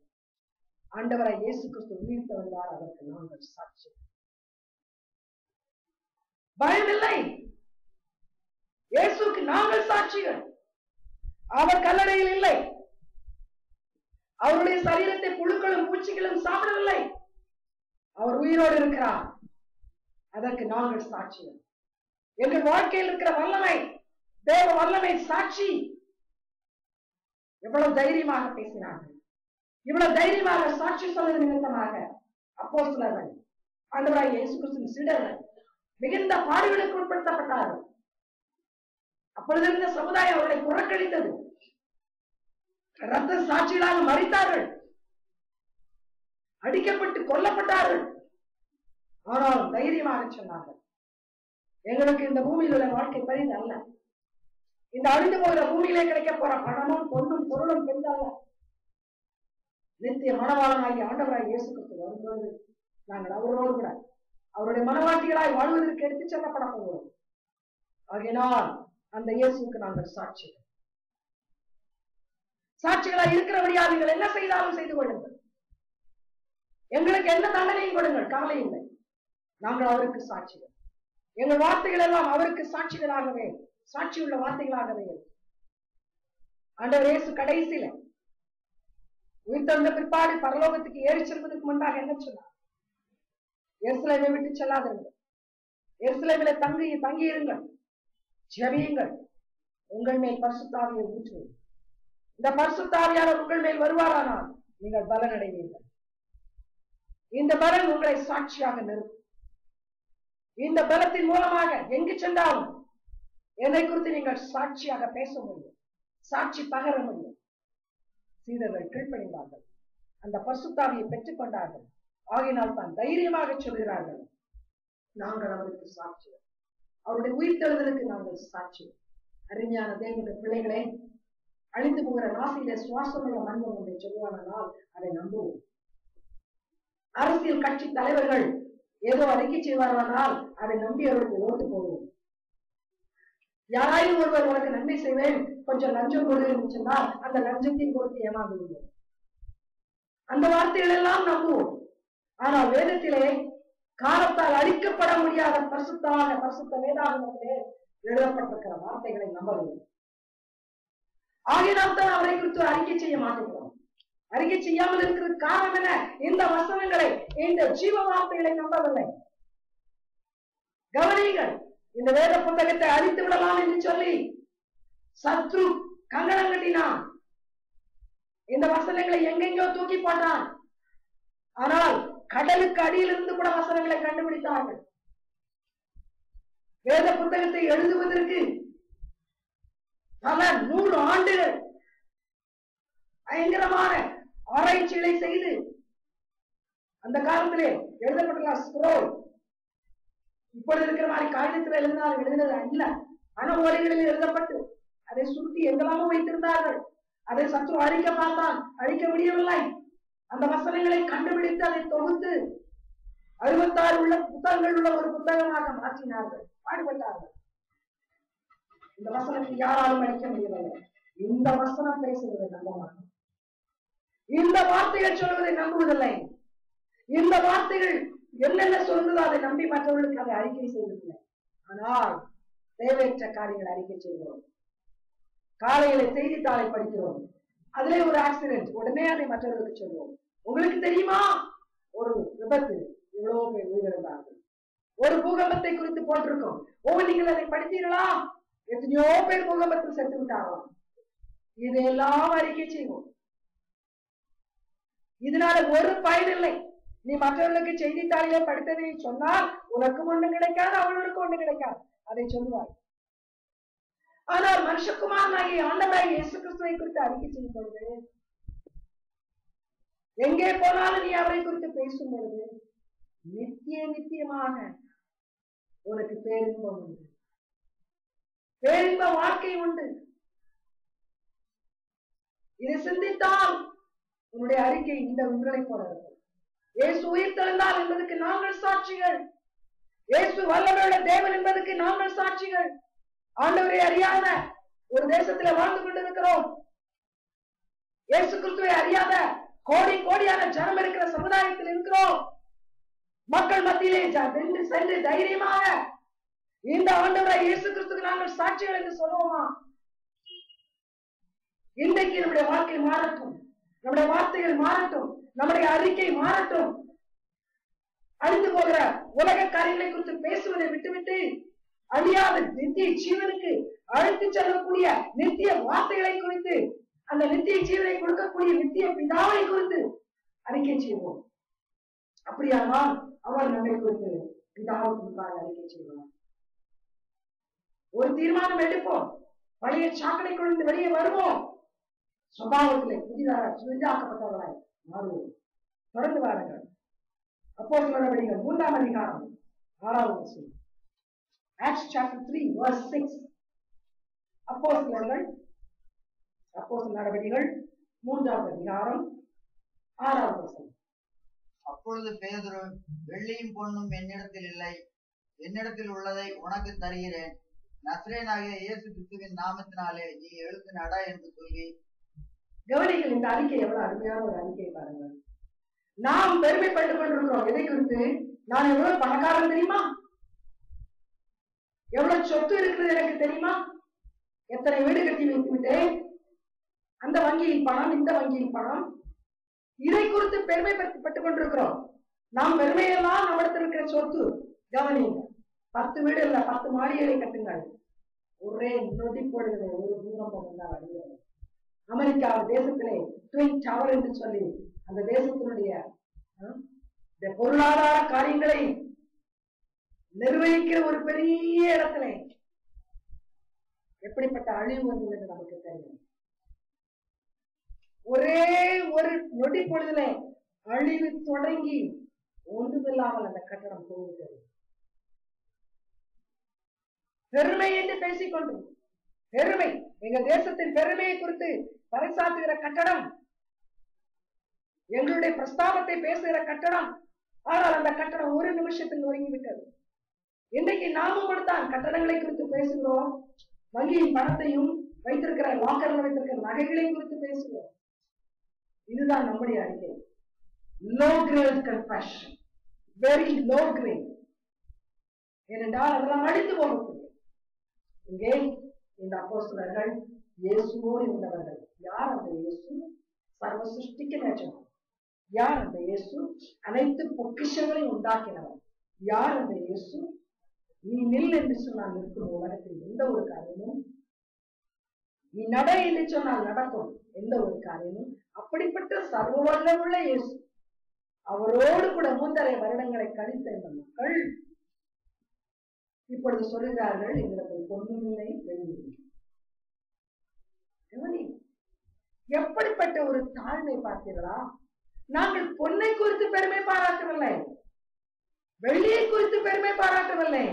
ஆண்டவரை இயேசு கிறிஸ்து உயிர் தெழுந்தார், அதற்கு நாங்கள் சாட்சி. பயமில்லை, இயேசுக்கு நாங்கள் சாட்சிகள். அவர் கல்லறையில் இல்லை, அவருடைய சரீரத்தை புழுக்களும் பூச்சிகளும் சாப்பிடவில்லை, அவர் உயிரோடு இருக்கிறார், அதற்கு நாங்கள் சாட்சிகள். எங்கள் வாழ்க்கையில் இருக்கிற வல்லமை, தேவ வல்லமை சாட்சி. எவ்வளவு தைரியமாக பேசினார்கள், இவ்வளவு தைரியமாக சாட்சி சொல்வது நிமித்தமாக அப்போஸ்தலர்கள் ஆண்டவராகிய இயேசு கிறிஸ்துவின் சீடர்கள் மிகுந்த பாடுகளுக்கு உட்படுத்தப்பட்டார்கள். அப்பொழுது இருந்த சமுதாயம் அவர்களை புறக்கணித்தது. இரத்த சாட்சிகளாக மரித்தார்கள், அடிக்கப்பட்டு கொல்லப்பட்டார்கள். ஆனால் தைரியமாக சொன்னார்கள், எங்களுக்கு இந்த பூமியில் உள்ள வாழ்க்கை பெரிது அல்ல, இந்த அழிந்து போகிற பூமியிலே கிடைக்க போற பணமும் பொண்ணும் பொருளும் பெரிதல்ல. நித்திய மணவாளனாகிய ஆண்டவராகிய இயேசு கிறிஸ்து வரும்போது நாங்கள் அவரோடு கூட அவருடைய மனவாட்டிகளாய் வாழ்வதற்கு எடுத்துச் செல்லப்பட போகிறோம். ஆகையினால் அந்த இயேசுக்கு நாங்கள் சாட்சிகளாய் இருக்கிறபடியா நீங்கள் என்ன செய்தாலும் செய்து கொள்ளுங்கள், எங்களுக்கு எந்த தண்டனையும் கொடுங்கள், கவலை இல்லை. நாங்கள் அவருக்கு சாட்சிகள். எங்கள் வார்த்தைகள் எல்லாம் அவருக்கு சாட்சிகளாகவே, சாட்சியுள்ள வார்த்தைகளாகவே. ஆண்டவர் இயேசு கடைசியில உயிர் தந்த பிற்பாடு பரலோகத்துக்கு ஏறி செல்வதற்கு முன்பாக என்ன சொன்னார்? எருசலேமை விட்டு செல்லாதீர்கள், எருசலேமிலே தங்கி இருங்கள், ஜெபியுங்கள், உங்கள் மேல் பரிசுத்தாவியை ஊற்றுங்கள். இந்த பரிசுத்தாவியானவர் உங்கள் மேல் வருவாரானால் நீங்கள் பலன் அடைவீர்கள். இந்த பலன் உங்களை சாட்சியாக நிறுத்தும். இந்த பலத்தின் மூலமாக எங்கு சென்றாலும் என்னை குறித்து நீங்கள் சாட்சியாக பேச முடியும், சாட்சி பகர முடியும். சீடர்கள் கீழ்ப்படிந்தார்கள், அந்த பரிசுத்தாவியை பெற்றுக் கொண்டார்கள். ஆகினால் தான் தைரியமாக சொல்கிறார்கள், நாங்கள் அவருக்கு சாட்சிகள், அவருடைய உயிர்த்தெழுதலுக்கு நாங்கள் சாட்சிகள். அருமையான தேவனுடைய பிள்ளைகளே, அழிந்து போகிற நாசியிலே சுவாசமுள்ள மன்மம் ஒன்றை சொல்லுவானால் அதை நம்புவோம். அரசியல் கட்சி தலைவர்கள் ஏதோ அறிக்கை செய்வார்களானால் அதை நம்பி அவருக்கு ஓட்டு போடுவோம். யாராயும் ஒருவர் உனக்கு நன்மை செய்வேன், கொஞ்சம் லஞ்சம் கொடுன்னு சொன்னால் அந்த லஞ்சத்தையும் கொடுத்து ஏமாந்துவிடுவோம். அந்த வார்த்தைகள் எல்லாம் நம்புவோம். ஆனால் வேதத்திலே காலத்தால் அழிக்கப்பட முடியாத பரிசுத்த வேதாகமத்திலே எழுதப்பட்டிருக்கிற வார்த்தைகளை நம்பவில்லை. ஆகினால் தான் அவரை குறித்து அறிக்கை செய்ய மாட்டேங்கிறோம். அறிக்கை செய்யாமல் இருக்கிறது காரணம் என்ன? இந்த வசனங்களை, இந்த ஜீவ வார்த்தைகளை நம்பவில்லை. கவனியுங்கள், இந்த வேத புத்தகத்தை அழித்து விடலாம் என்று சொல்லி சத்ரு கங்கணம் கட்டினான். இந்த வசனங்களை எங்கெங்கோ தூக்கி போட்டான். ஆனால் கடலுக்கு அடியிலிருந்து கூட வசனங்களை கண்டுபிடித்தார்கள். வேத புத்தகத்தை எழுதுவதற்கு பல 100 ஆண்டுகள் பயங்கரமான ஆராய்ச்சிகளை செய்து அந்த காலத்திலே எழுதப்பட்டுள்ள ஸ்க்ரோல் இப்பொழுது இருக்கிற மாதிரி காகிதத்தில் எழுதினது அல்ல, மனோலிகளில் எழுதப்பட்டு அதை சுருட்டி எங்கெல்லாமோ வைத்திருந்தார்கள். அதை சற்று அழிக்க பார்த்தான், அழிக்க முடியவில்லை. அந்த வசனங்களை கண்டுபிடித்து அதை தொகுத்து 66 உள்ள புத்தகங்கள் உள்ள ஒரு புத்தகமாக மாற்றினார்கள், பாடுபட்டார்கள். இந்த வசனத்தை யாராலும் அழிக்க முடியவில்லை. இந்த வசனம் பேசுவதை நம்ப மாட்டோம். இந்த வார்த்தைகள் சொல்வதை நம்புவதில்லை. இந்த வார்த்தைகள் என்னென்ன சொல்றதோ அதை நம்பி மற்றவர்களுக்கு அதை அறிக்கை செய்வதில்லை. ஆனால் தேவையற்ற காரியங்களை அறிக்கை செய்கிறோம். காலையில செய்தித்தாளை படிக்கிறோம், அதிலே ஒரு ஆக்சிடென்ட், உடனே அதை மற்றவர்களுக்கு சொல்லுவோம். உங்களுக்கு தெரியுமா, ஒரு விபத்து, இவ்வளவு பேர் உயிரிழந்தார்கள். ஒரு பூகம்பத்தை குறித்து போட்டிருக்கோம், நீங்கள் அதை படித்தீர்களா? எத்தனையோ பேர் பூகம்பத்தில் செத்து விட்டார்களாம். இதையெல்லாம் அறிக்கை செய்வோம். இதனால ஒரு பயனில்லை. நீ மற்றவர்களுக்கு செய்தித்தாளிலே படித்ததை சொன்னால் உனக்கும் ஒண்ணு கிடைக்காது, அவர்களுக்கு ஒண்ணு கிடைக்காது, அதை சொல்லுவாய். ஆனால் மனுஷகுமாரனாகிய ஆண்டவராகிய இயேசு கிறிஸ்துவை குறித்து அறிக்கை செய்யும் பொழுது, எங்கே போனாலும் நீ அவரை குறித்து பேசும் பொழுது நித்தியமாக உனக்கு பேரின்பம் உண்டு, பேரின்ப வாழ்க்கை உண்டு. இதை சிந்தித்தால் உன்னுடைய அறிக்கை இந்த உங்களை போல இருக்கும். இயேசு உயிர் தெழுந்தார் என்பதற்கு நாங்கள் சாட்சிகள். இயேசு வல்லமையுள்ள தேவன் என்பதற்கு நாங்கள் சாட்சிகள். ஆண்டவரை அறியாத ஒரு தேசத்தில் வாழ்ந்து கொண்டிருக்கிறோம். இயேசு கிறிஸ்துவை அறியாத கோடி கோடியான ஜனம் இருக்கிற சமுதாயத்தில் இருக்கிறோம். மக்கள் மத்தியிலே சென்று தைரியமாக இந்த ஆண்டவரை இயேசு கிறிஸ்துக்கு நாங்கள் சாட்சிகள் என்று சொல்லுவோமா? இன்றைக்கு நம்முடைய வாழ்க்கை மாறட்டும், நம்முடைய வார்த்தைகள் மாறட்டும், நம்முடைய அறிக்கை மாறட்டும். அழிந்து போகிற உலக காரியங்களை குறித்து பேசுவதை விட்டுவிட்டு அழியாத நித்திய ஜீவனுக்கு அழைத்து செல்லக்கூடிய நித்திய வார்த்தைகளை குறித்து, அந்த நித்திய ஜீவனை கொடுக்கக்கூடிய நித்திய பிதாவை குறித்து அறிக்கை செய்வோம். அப்படியானால் அவர் நம்மை குறித்து பிதாவுக்கு முன்பாக அறிக்கை செய்வார். ஒரு தீர்மானம் எடுப்போம், பழைய சாக்கடை கொண்டு வெளியே வருவோம், சுபாவத்திலே புதிதாக்கப்பட்டவர்களாய் மாறுவோம். தொடர்ந்து வாருங்கள். அப்போஸ்தலர் நடவடிக்கைகள் 3ஆம் அதிகாரம் 6வது வசனம். Acts chapter 3 verse 6. அப்போஸ்தலர் நடவடிக்கைகள் 3ஆம் அதிகாரம் 6வது வசனம். அப்பொழுது பேதுரு, வெள்ளியும் பொன்னும் என்னிடத்தில் இல்லை, என்னிடத்தில் உள்ளதை உனக்கு தருகிறேன், நசரேயனாகிய இயேசு கிறிஸ்துவின் நாமத்தினாலே நீ எழுந்து நட என்று சொல்லி. கவனிகள், இந்த அறிக்கை எவ்வளவு அருமையான ஒரு அறிக்கை பாருங்கள். நாம் பெருமைப்பட்டுக் கொண்டிருக்கிறோம். எதை குறித்து? நான் எவ்வளவு பணக்காரன் தெரியுமா? எவ்வளவு சொத்து இருக்கிறது எனக்கு தெரியுமா? எத்தனை வீடு கட்டி வைத்து விட்டேன், அந்த வங்கியில் பணம், இந்த வங்கியில் பணம். இதை குறித்து பெருமைப்பட்டுக் கொண்டிருக்கிறோம். நாம் பெருமையெல்லாம் நம்மிடத்தில் இருக்கிற சொத்து. கவனிங்க, 10 வீடு இல்ல, 10 மாளிகைகளை கட்டுங்கள், ஒரே நொடி பொழுது ஒரு பூகம்பம் வந்தால் அழிகிறது. அமெரிக்கா தேசத்திலே ட்வின் டவர் என்று சொல்லி அந்த தேசத்தினுடைய பொருளாதார காரியங்களை நிர்வகிக்கிற ஒரு பெரிய இடத்துல எப்படிப்பட்ட அழிவு வந்தது என்று நமக்கு தெரியும். ஒரே ஒரு நொடி பொழுதுல அழிவு தொடங்கி ஒன்றுமில்லாமல் அந்த கட்டடம் போகிறது. பெருமை என்று பேசிக்கொண்டு, பெருமை, எங்க தேசத்தின் பெருமையை குறித்து பறைசாற்றுகிற கட்டடம், எங்களுடைய பிரஸ்தாபத்தை பேசுகிற கட்டடம். ஆனால் அந்த கட்டடம் ஒரு நிமிஷத்தில் நொறுங்கிவிட்டது. இன்னைக்கு நாமும் கொடுத்தான் கட்டடங்களை குறித்து பேசுகிறோம், வங்கியின் பணத்தையும் வைத்திருக்கிற லாக்கர்ல வைத்திருக்கிற நகைகளை குறித்து பேசுகிறோம். இதுதான் நம்முடைய அறிக்கை. Low great confession, very low great. ஏனென்றால் அதெல்லாம் அழிந்து போகக்கூடிய. இங்கே இந்த அப்போஸ்தலர்கள் இயேசுவோடு இருந்தவர்கள். யார் அந்த இயேசு? சர்வ சிருஷ்டிக்கு நேற்றம். யார் அந்த இயேசு? அனைத்து பொக்கிஷங்களையும் உண்டாக்கினவர். யார் அந்த இயேசு? நீ நில் என்று சொன்னால் நிற்கும் உலகத்தில் எந்த ஒரு காரியமும், நீ நட என்று சொன்னால் நடக்கும் எந்த ஒரு காரியமும். அப்படிப்பட்ட சர்வ வல்லமுள்ள இயேசு, அவரோடு கூட 3.5 வருடங்களை கழித்த இந்த மக்கள் இப்பொழுது சொல்லுகிறார்கள், எங்களுக்கு பொன்னுமில்லை வெள்ளியில்லை. எப்படிப்பட்ட ஒரு தாழ்மை பார்த்தீர்களா? நாங்கள் பொன்னை குறித்து பெருமை பாராட்டவில்லை, வெள்ளியை குறித்து பெருமை பாராட்டவில்லை.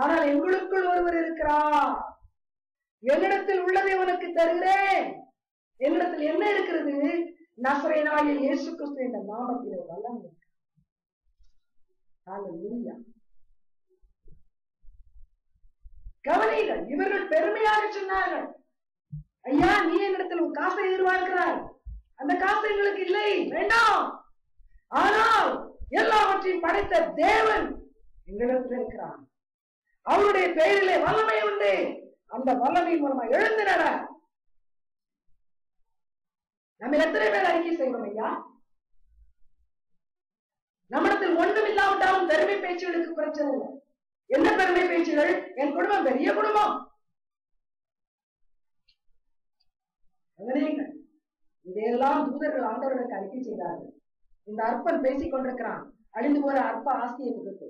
ஆனால் எங்களுக்குள் ஒருவர் இருக்கிறார், என்னிடத்தில் உள்ளதை உனக்கு தருகிறேன். என்னிடத்தில் என்ன இருக்கிறது? நசரேயனாகிய இயேசு கிறிஸ்து என்ற நாமத்திலே வல்லமை இருக்கு. ஹல்லேலூயா. கவனிகள், இவர்கள் பெருமையாக சொன்னார்கள், ஐயா நீ என்னிடத்தில் ஒரு காசை எதிர்பார்க்கிறாய், அந்த காசு எங்களுக்கு இல்லை, வேண்டாம். ஆனால் எல்லாவற்றையும் படைத்த தேவன் எங்களிடத்தில் இருக்கிறார், அவருடைய பெயரிலே வல்லமை உண்டு, அந்த வல்லமை மூலமா எழுந்து நட. நம்ம எத்தனை பேர் அறிக்கை செய்வோம் ஐயா? நம்மிடத்தில் ஒன்றும் இல்லாவிட்டாலும் பெருமை பேச்சுகளுக்கு பிரச்சனை இல்லை. என்ன பெருமை பேச்சுகள்? என் குடும்பம் பெரிய குடும்பம். இதையெல்லாம் தூதர்கள் ஆண்டவர்களுக்கு அறிக்கை செய்தார்கள். இந்த அற்பன் பேசிக் கொண்டிருக்கிறான் அழிந்து போற அற்ப ஆஸ்தியை குறித்து,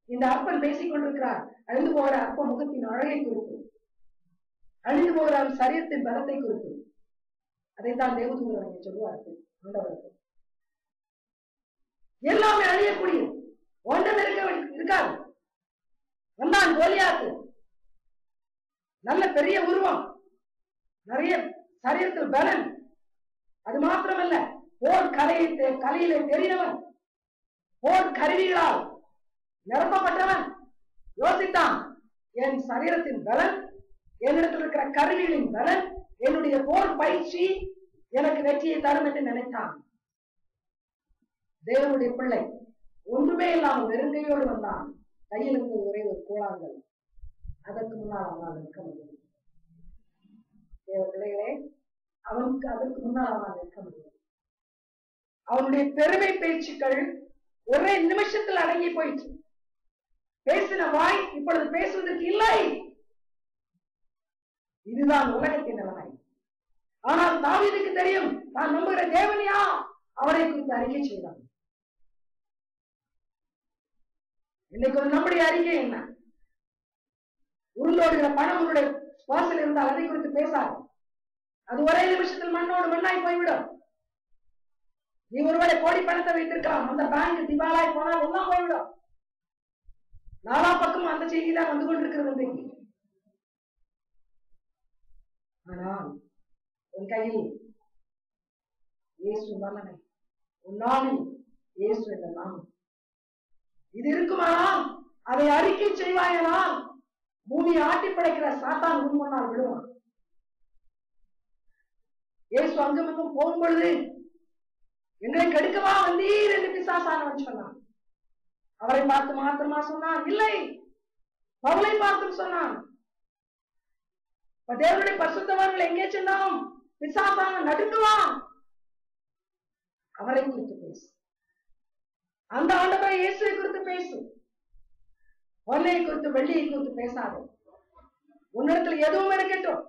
இந்த அற்பன் பேசிக் கொண்டிருக்கிறார் அழிந்து போகிற அற்ப முகத்தின் அழகை குறித்து, அழிந்து போகிற சரீரத்தின் பலத்தை குறித்து. அதைத்தான் தேவதூதர் சொல்லுவார்கள் ஆண்டவருக்கு. எல்லாமே அழியக்கூடிய ஒன்றும் இருக்காது. வந்தான் கோலியாத்து, நல்ல பெரிய உருவம், நிறைய சரீரத்தில் பலன், அது மாத்திரமல்ல போர் கலையிலே தெரிந்தவன், போர் கருவிகளால் நிரப்பப்பட்டவன். யோசித்தான், என் சரீரத்தின் பலன், என்னிடத்தில் இருக்கிற கருவிகளின் பலன், என்னுடைய போர் பயிற்சி எனக்கு வெற்றியை தரும் என்று நினைத்தான். தேவனுடைய பிள்ளை ஒன்றுமே இல்லாமல் வெறுங்கையோடு வந்தான். கையில் இருந்த ஒரே ஒரு கூழாங்கல். அதற்கு முன்னால் அவனால் நிற்க முடியும். தேவ பிள்ளைகளே, அவனுக்கு அதற்கு முன்னால் அவனால் நிற்க முடியும். அவனுடைய பெருமை பேச்சுக்கள் ஒரே நிமிஷத்தில் அடங்கி போயிற்று. பேசின வாய் இப்பொழுது பேசுவதற்கு இல்லை. இதுதான் உலகத்தின் நிலைமை. ஆனால் தாவீதுக்கு தெரியும், தான் நம்புகிற தேவனியா அவரை குறித்து அறிக்கை செய்தான். இன்னைக்கு ஒரு நம்முடைய அறிக்கை என்ன? உருளோடுகிற பணம் உன்னுடைய வாசல் இருந்தால் அதை குறித்து பேசாது. அது ஒரே நிமிஷத்தில் மண்ணோடு மண்ணாய் போய்விடும். நீ ஒருவேளை கோடி பணத்தை வைத்திருக்கலாம், அந்த பேங்க் திவாலாய் போனால் எல்லாம் போய்விடும். நாலா பக்கம் அந்த செய்தி தான் வந்து கொண்டிருக்கிறது. ஆனால் உன் கையில் இயேசு வல்லமை, உன் நாவில் இயேசு என்ற நாமம் இது இருக்குமானால், அதை அறிக்கை செய்வாயனால் பூமியை ஆட்டி படைக்கிற சாத்தான் உன் முன்னால் விடுவான். இயேசு அங்குமிங்கும் போகும் பொழுது, எங்களை கெடுக்கவா வந்தீர் என்று பிசாசானவன் சொன்னான். அவரை பார்த்து மாத்திரமா சொன்னான்? இல்லை, பவுலை பார்த்து சொன்னான். தேவனுடைய பரிசுத்தவான்கள் எங்கே சென்றாலும் பிசாசான நடுங்குவான். அவரை குறித்து பேசு, அந்த ஆண்டவரை இயேசுவை குறித்து பேசு. பொன்னை குறித்து வெள்ளியை குறித்து பேசாது. உன்னிடத்தில் எதுவும் இருக்கட்டும்,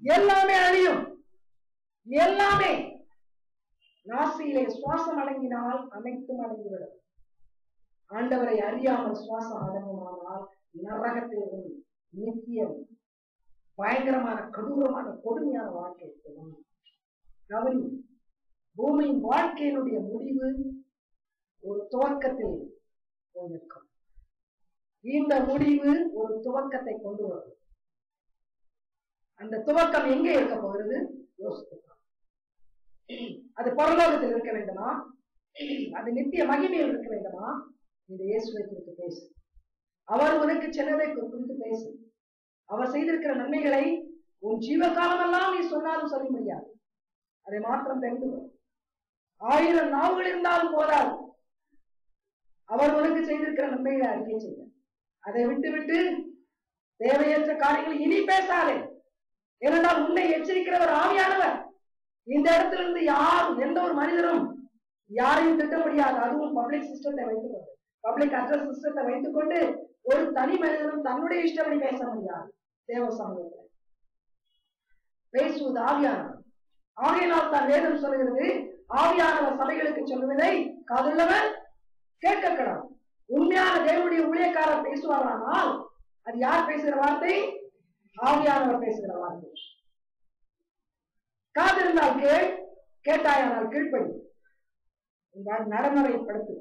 எல்லாமே அழியும். எல்லாமே நாசியிலே சுவாசம் அடங்கினால் அனைத்தும் அடங்கிவிடும். ஆண்டவரை அறியாமல் சுவாசம் அடங்குமானால் நரகத்தில் நித்தியம் பயங்கரமான கொடூரமான கொடுமையான வாழ்க்கை. கவனி, பூமியின் வாழ்க்கையினுடைய முடிவு ஒரு துவக்கத்தில் இருக்கும். இந்த முடிவு ஒரு துவக்கத்தை கொண்டு வரும். அந்த துவக்கம் எங்கே இருக்க போகிறது? யோசிக்கலாம். அது பரலோகத்தில் இருக்க வேண்டுமா? அது நித்திய மகிமையில் இருக்க வேண்டுமா? இந்த இயேசுவை குறித்து பேசு. அவர் உனக்கு சின்னதை குறித்து பேசு. அவர் செய்திருக்கிற நன்மைகளை உன் ஜீவகாலம் எல்லாம் நீ சொன்னாலும் சொல்ல முடியாது. அதை மாத்திரம் தெரிந்து கொள். 1000 நாவுகள் இருந்தாலும் போதாது. அவர் உனக்கு செய்திருக்கிற நன்மைகளை அறிக்கை செய்ய. அதை விட்டு தேவையற்ற காரியங்களை இனி பேசாதே. ஏனென்றால் உன்னை எச்சரிக்கிறவர் ஆவியானவர். இந்த இடத்துல இருந்து யாரும் எந்த ஒரு மனிதரும் யாரையும் திட்ட முடியாது. அதுவும் பப்ளிக் சிஸ்டத்தை வைத்துக்கொண்டு, பப்ளிக் அட்ரஸ் சிஸ்டத்தை வைத்துக்கொண்டு ஒரு தனி மனிதனும் தன்னுடைய இஷ்டப்படி பேச முடியாது. தேவ சமூகத்தில் பேசுவது ஆவியானவர். ஆகையினால் தான் வேதம் சொல்கிறது, ஆவியானவர் சபைகளுக்கு சொல்லுவதை காதுள்ளவர் கேட்க கடவுள். உண்மையான தேவனுடைய ஊழியக்காரர் பேசுவாரானால் அது யார் பேசுகிற வார்த்தை? ஆவியானவர் பேசுகிற வார்த்தை. காதிருந்தால் கேள், கேட்டாயானால் கீழ்ப்படி. நடைமுறைப்படுத்து.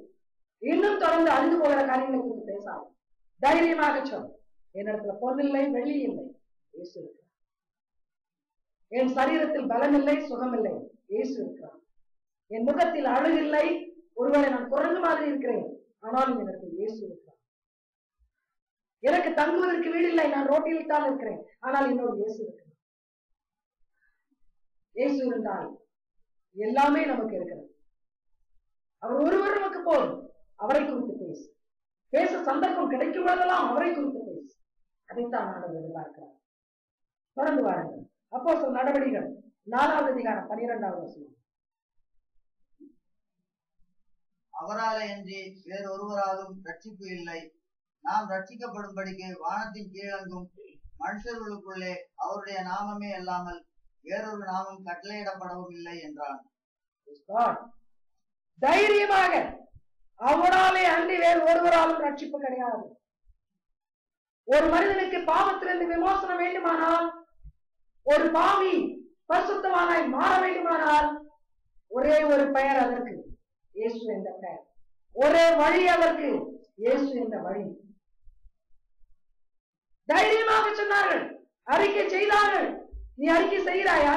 இன்னும் தொடர்ந்து அழிந்து போகிற காரியங்களை குறித்து பேசாது. தைரியமாக சொல், என்னிடத்துல பொருளில்லை, வெள்ளி இல்லை, இயேசு இருக்கிறார். என் சரீரத்தில் பலமில்லை, சுகமில்லை, இயேசு இருக்கிறார். என் முகத்தில் அழகில்லை, ஒருவேளை நான் குரங்கு மாதிரி இருக்கிறேன், ஆனாலும் எனக்கு இயேசு இருக்கிறார். எனக்கு தங்குவதற்கு வீடு இல்லை, நான் ரோட்டில் தான் இருக்கிறேன், ஆனால் என்னோட இயேசு இருக்கிறார். இயேசு இருந்தால் எல்லாமே நமக்கு இருக்கிறது. அவர் ஒருவர் நமக்கு போதும். அவரை குறித்து பேசு. பேச சந்தர்ப்பம் கிடைக்கும் பொழுதெல்லாம் அவரை குறித்து பேசு. அதைத்தான் ஆண்டவர் எதிர்பார்க்கிறார். தொடர்ந்து வாருங்கள். அப்போஸ்தலர் நடவடிக்கைகள் 4வது அதிகாரம் 12வது வசனம். அவராலே அன்றி வேறொருவராலும் ரட்சிப்பு இல்லை. நாம் ரட்சிக்கப்படும்படிக்கு வானத்தின் கீழங்கும் மனுஷர்களுக்குள்ளே அவருடைய நாமமே அல்லாமல் வேறொரு நாமம் கட்டளையிடப்படவும் இல்லை என்றான். தைரியமாக, அவராலே அன்றி வேறு ஒருவராலும் ரட்சிப்பு கிடையாது. ஒரு மனிதனுக்கு பாவத்திலிருந்து விமோசனம் வேண்டுமானால், ஒரு பாவி பரிசுத்தவானாய் மாற வேண்டுமானால், ஒரே ஒரு பெயர் அதற்கு, இயேசு என்ற பெயர். ஒரே வழி அதற்கு, இயேசு என்ற வழி. தைரியமாக சொன்னார்கள், அறிக்கை செய்தார்கள். நீ அறிக்கை செய்கிறாயா?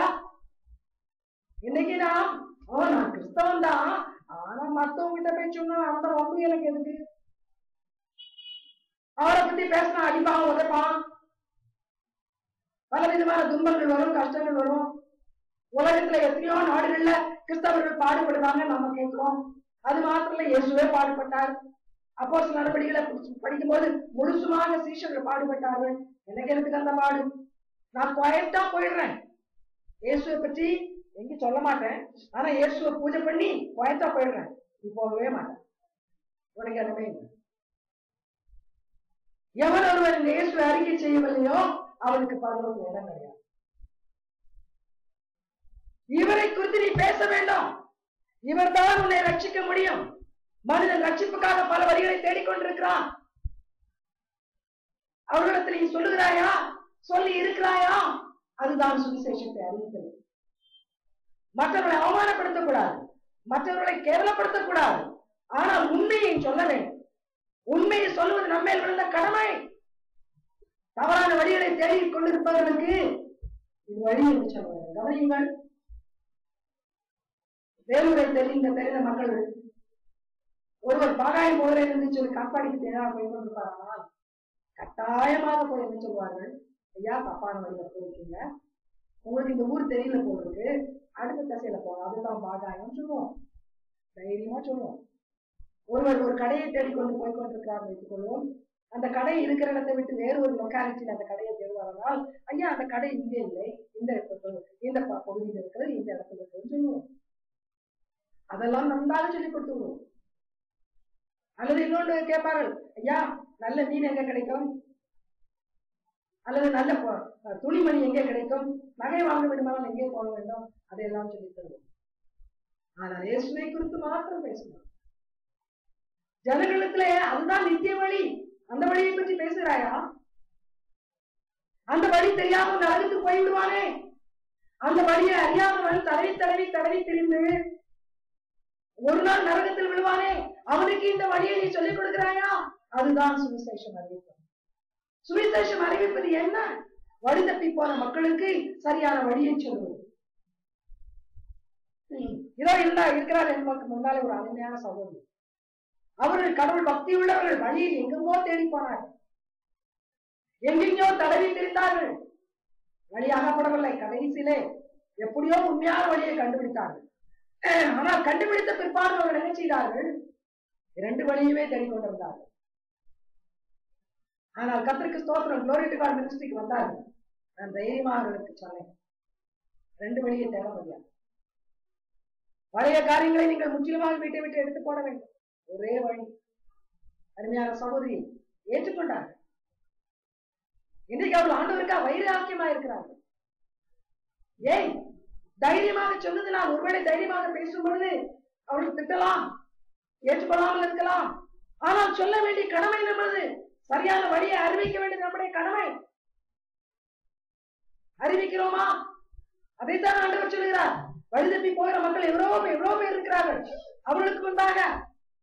இன்னைக்கு நான் கிறிஸ்தவன் தான், ஆனா மத்தவங்க கிட்ட போய் சொன்னா அந்த வம்பு எனக்கு எதுக்கு? அவரை பத்தி பேசினா அடிப்பான், உதைப்பான், பல விதமான துன்பங்கள் வரும், கஷ்டங்கள் வரும். உலகத்துல எத்தனையோ நாடுகள்ல கிறிஸ்தவர்கள் பாடுபடுவாங்க, நம்ம கேட்கிறோம். அது மாத்திரம் இயேசுவே பாடுபட்டார். அப்போஸ்தலர் நடவடிக்கைகளை படிக்கும் போது முழுசுமாக சீஷர்கள் பாடுபட்டார்கள். எனக்கு எனக்கு அந்த பாடு. நான் குவைட்டா போயிடுறேன், இயேசுவை பற்றி எங்க சொல்ல மாட்டேன், ஆனா இயேசுவை பூஜை பண்ணி குவைட்டா போயிடுறேன். நீ போகவே மாட்டேன், உனக்கு இடமே இல்லை. எவன் ஒருவர் இந்த இயேசுவை அறிக்கை செய்யவில்லையோ அவனுக்கு பரலோகத்தில் இடம் கிடையாது. இவரை குறித்து நீ பேச வேண்டும். இவர் தான் உன்னை ரட்சிக்க முடியும். மனிதன் ரட்சிப்புக்காக பல வழிகளை தேடிக்கொண்டிருக்கிறான். அவர்களிடத்தில் நீ சொல்லுகிறாயா, சொல்லி இருக்கிறாயா? அதுதான் சுவிசேஷத்தை அறிவித்தது. மற்றவர்களை அவமானப்படுத்தக்கூடாது, மற்றவர்களை கேவலப்படுத்தக்கூடாது, ஆனால் உண்மையை சொல்ல வேண்டும். உண்மையை சொல்வது நம்மேல் விழுந்த கடமை. தவறான வழிகளை தேடிக் கொண்டிருப்பவர்களுக்கு இது வழி என்று சொல்ல வேண்டும். கவனியுங்கள், வேலூரை தெரிந்த மக்கள் ஒருவர் பாகாயம் போகிறேன் என்று சொல்லி காப்பாடிக்கு தேவையாக போய் கொண்டிருப்பார்கள். கட்டாயமாக போய் என்ன சொல்வார்கள், ஐயா தப்பான வழியில போயிருக்கீங்க, உங்களுக்கு இந்த ஊர் தெரியல போயிருக்கு, அடுத்த திசையில போகும், அதுதான் பாகாயம் சொல்லுவோம், தைரியமா சொல்லுவோம். ஒருவர் ஒரு கடையை தேடிக்கொண்டு போய் கொண்டிருக்கிறார் வைத்துக் கொள்வோம். அந்த கடை இருக்கிற இடத்தை விட்டு வேறு ஒரு லொக்காலிட்டியில் அந்த கடையை தேடுவார்கள். ஐயா அந்த கடை இங்கே இல்லை, இந்த பகுதியில் இருக்கிறது, இந்த இடத்துல இருக்கிறது சொல்லுவோம். அதெல்லாம் நன்றாக சொல்லிக் கொடுத்துருவோம். அல்லது இன்னொன்று கேட்பார்கள், ஐயா நல்ல மீன் எங்க கிடைக்கும், அல்லது நல்ல துணிமணி எங்கே கிடைக்கும், நகை வாங்க வேண்டுமானால் எங்கே போக வேண்டும், அதையெல்லாம் சொல்லி தருவோம். ஆனால் இயேசுவை குறித்து மாத்திரம் பேசணும். ஜனங்களிடத்துல அதுதான் நித்திய வழி, அந்த வழியை பற்றி பேசுகிறாயா? அந்த வழி தெரியாமல் நரகத்து போய்விடுவானே, அந்த வழியை அறியாதவன் தடவி தடவி தடவி திரிந்து ஒரு நாள் நரகத்தில் விழுவானே, அவனுக்கு இந்த வழியை நீ சொல்லிக் கொடுக்கிறாயா? அதுதான் சுவிசேஷம் அறிவிப்பது. சுவிசேஷம் அறிவிப்பது என்ன? வழி தப்பி போன மக்களுக்கு சரியான வழியை சொல்லுவது. இதோ இருக்கிறார் என்பதற்கு முன்னாலே ஒரு அருமையான சகோதரி. அவர்கள் கடவுள் பக்தி உள்ளவர்கள், வழியில் எங்கெங்கோ தேடி போனார்கள், எங்கெங்கோ தடவி திரிந்தார்கள், வழியாகப்படவில்லை. கடைசியிலே எப்படியோ உண்மையான வழியை கண்டுபிடித்தார்கள். ஆனால் கண்டுபிடித்த பிற்பாடு அவர்கள் என்ன செய்தார்கள்? 2 வழியுமே தேடிக்கொண்டிருந்தார்கள். ஆனால் கர்த்தருக்கு ஸ்தோத்திரம், glory to God மினிஸ்ட்ரிக்கு வந்தார்கள். நான் தைரியமா அவர்களுக்கு சொன்னேன், 2 வழியை தேட முடியாது. பழைய காரியங்களை நீங்கள் முற்றிலுமாக வீட்டை விட்டு எடுத்து போட வேண்டும். ஒரே வழி. அருமையான சகோதரி ஏற்றுக்கொண்டார்கள். இன்றைக்கு அவர்கள் ஆண்டவருக்கா வைராக்கியமா இருக்கிறார்கள். ஏன் தைரியமாக சொன்னது? நான் ஒருவேளை தைரியமாக பேசும் பொழுது அவர்கள் திட்டலாம், ஏற்றுக்கொள்ளாமல் இருக்கலாம். ஆனால் சொல்ல வேண்டிய கடமை நம்மளது. சரியான வழியை அறிவிக்க வேண்டியது நம்முடைய கடமை. அறிவிக்கிறோமா? அதைத்தான் ஆண்டவர் சொல்கிறார். வழிதப்பி போகிற மக்கள் எவ்வளவு பேர் இருக்கிறார்கள். அவர்களுக்கு முன்பாக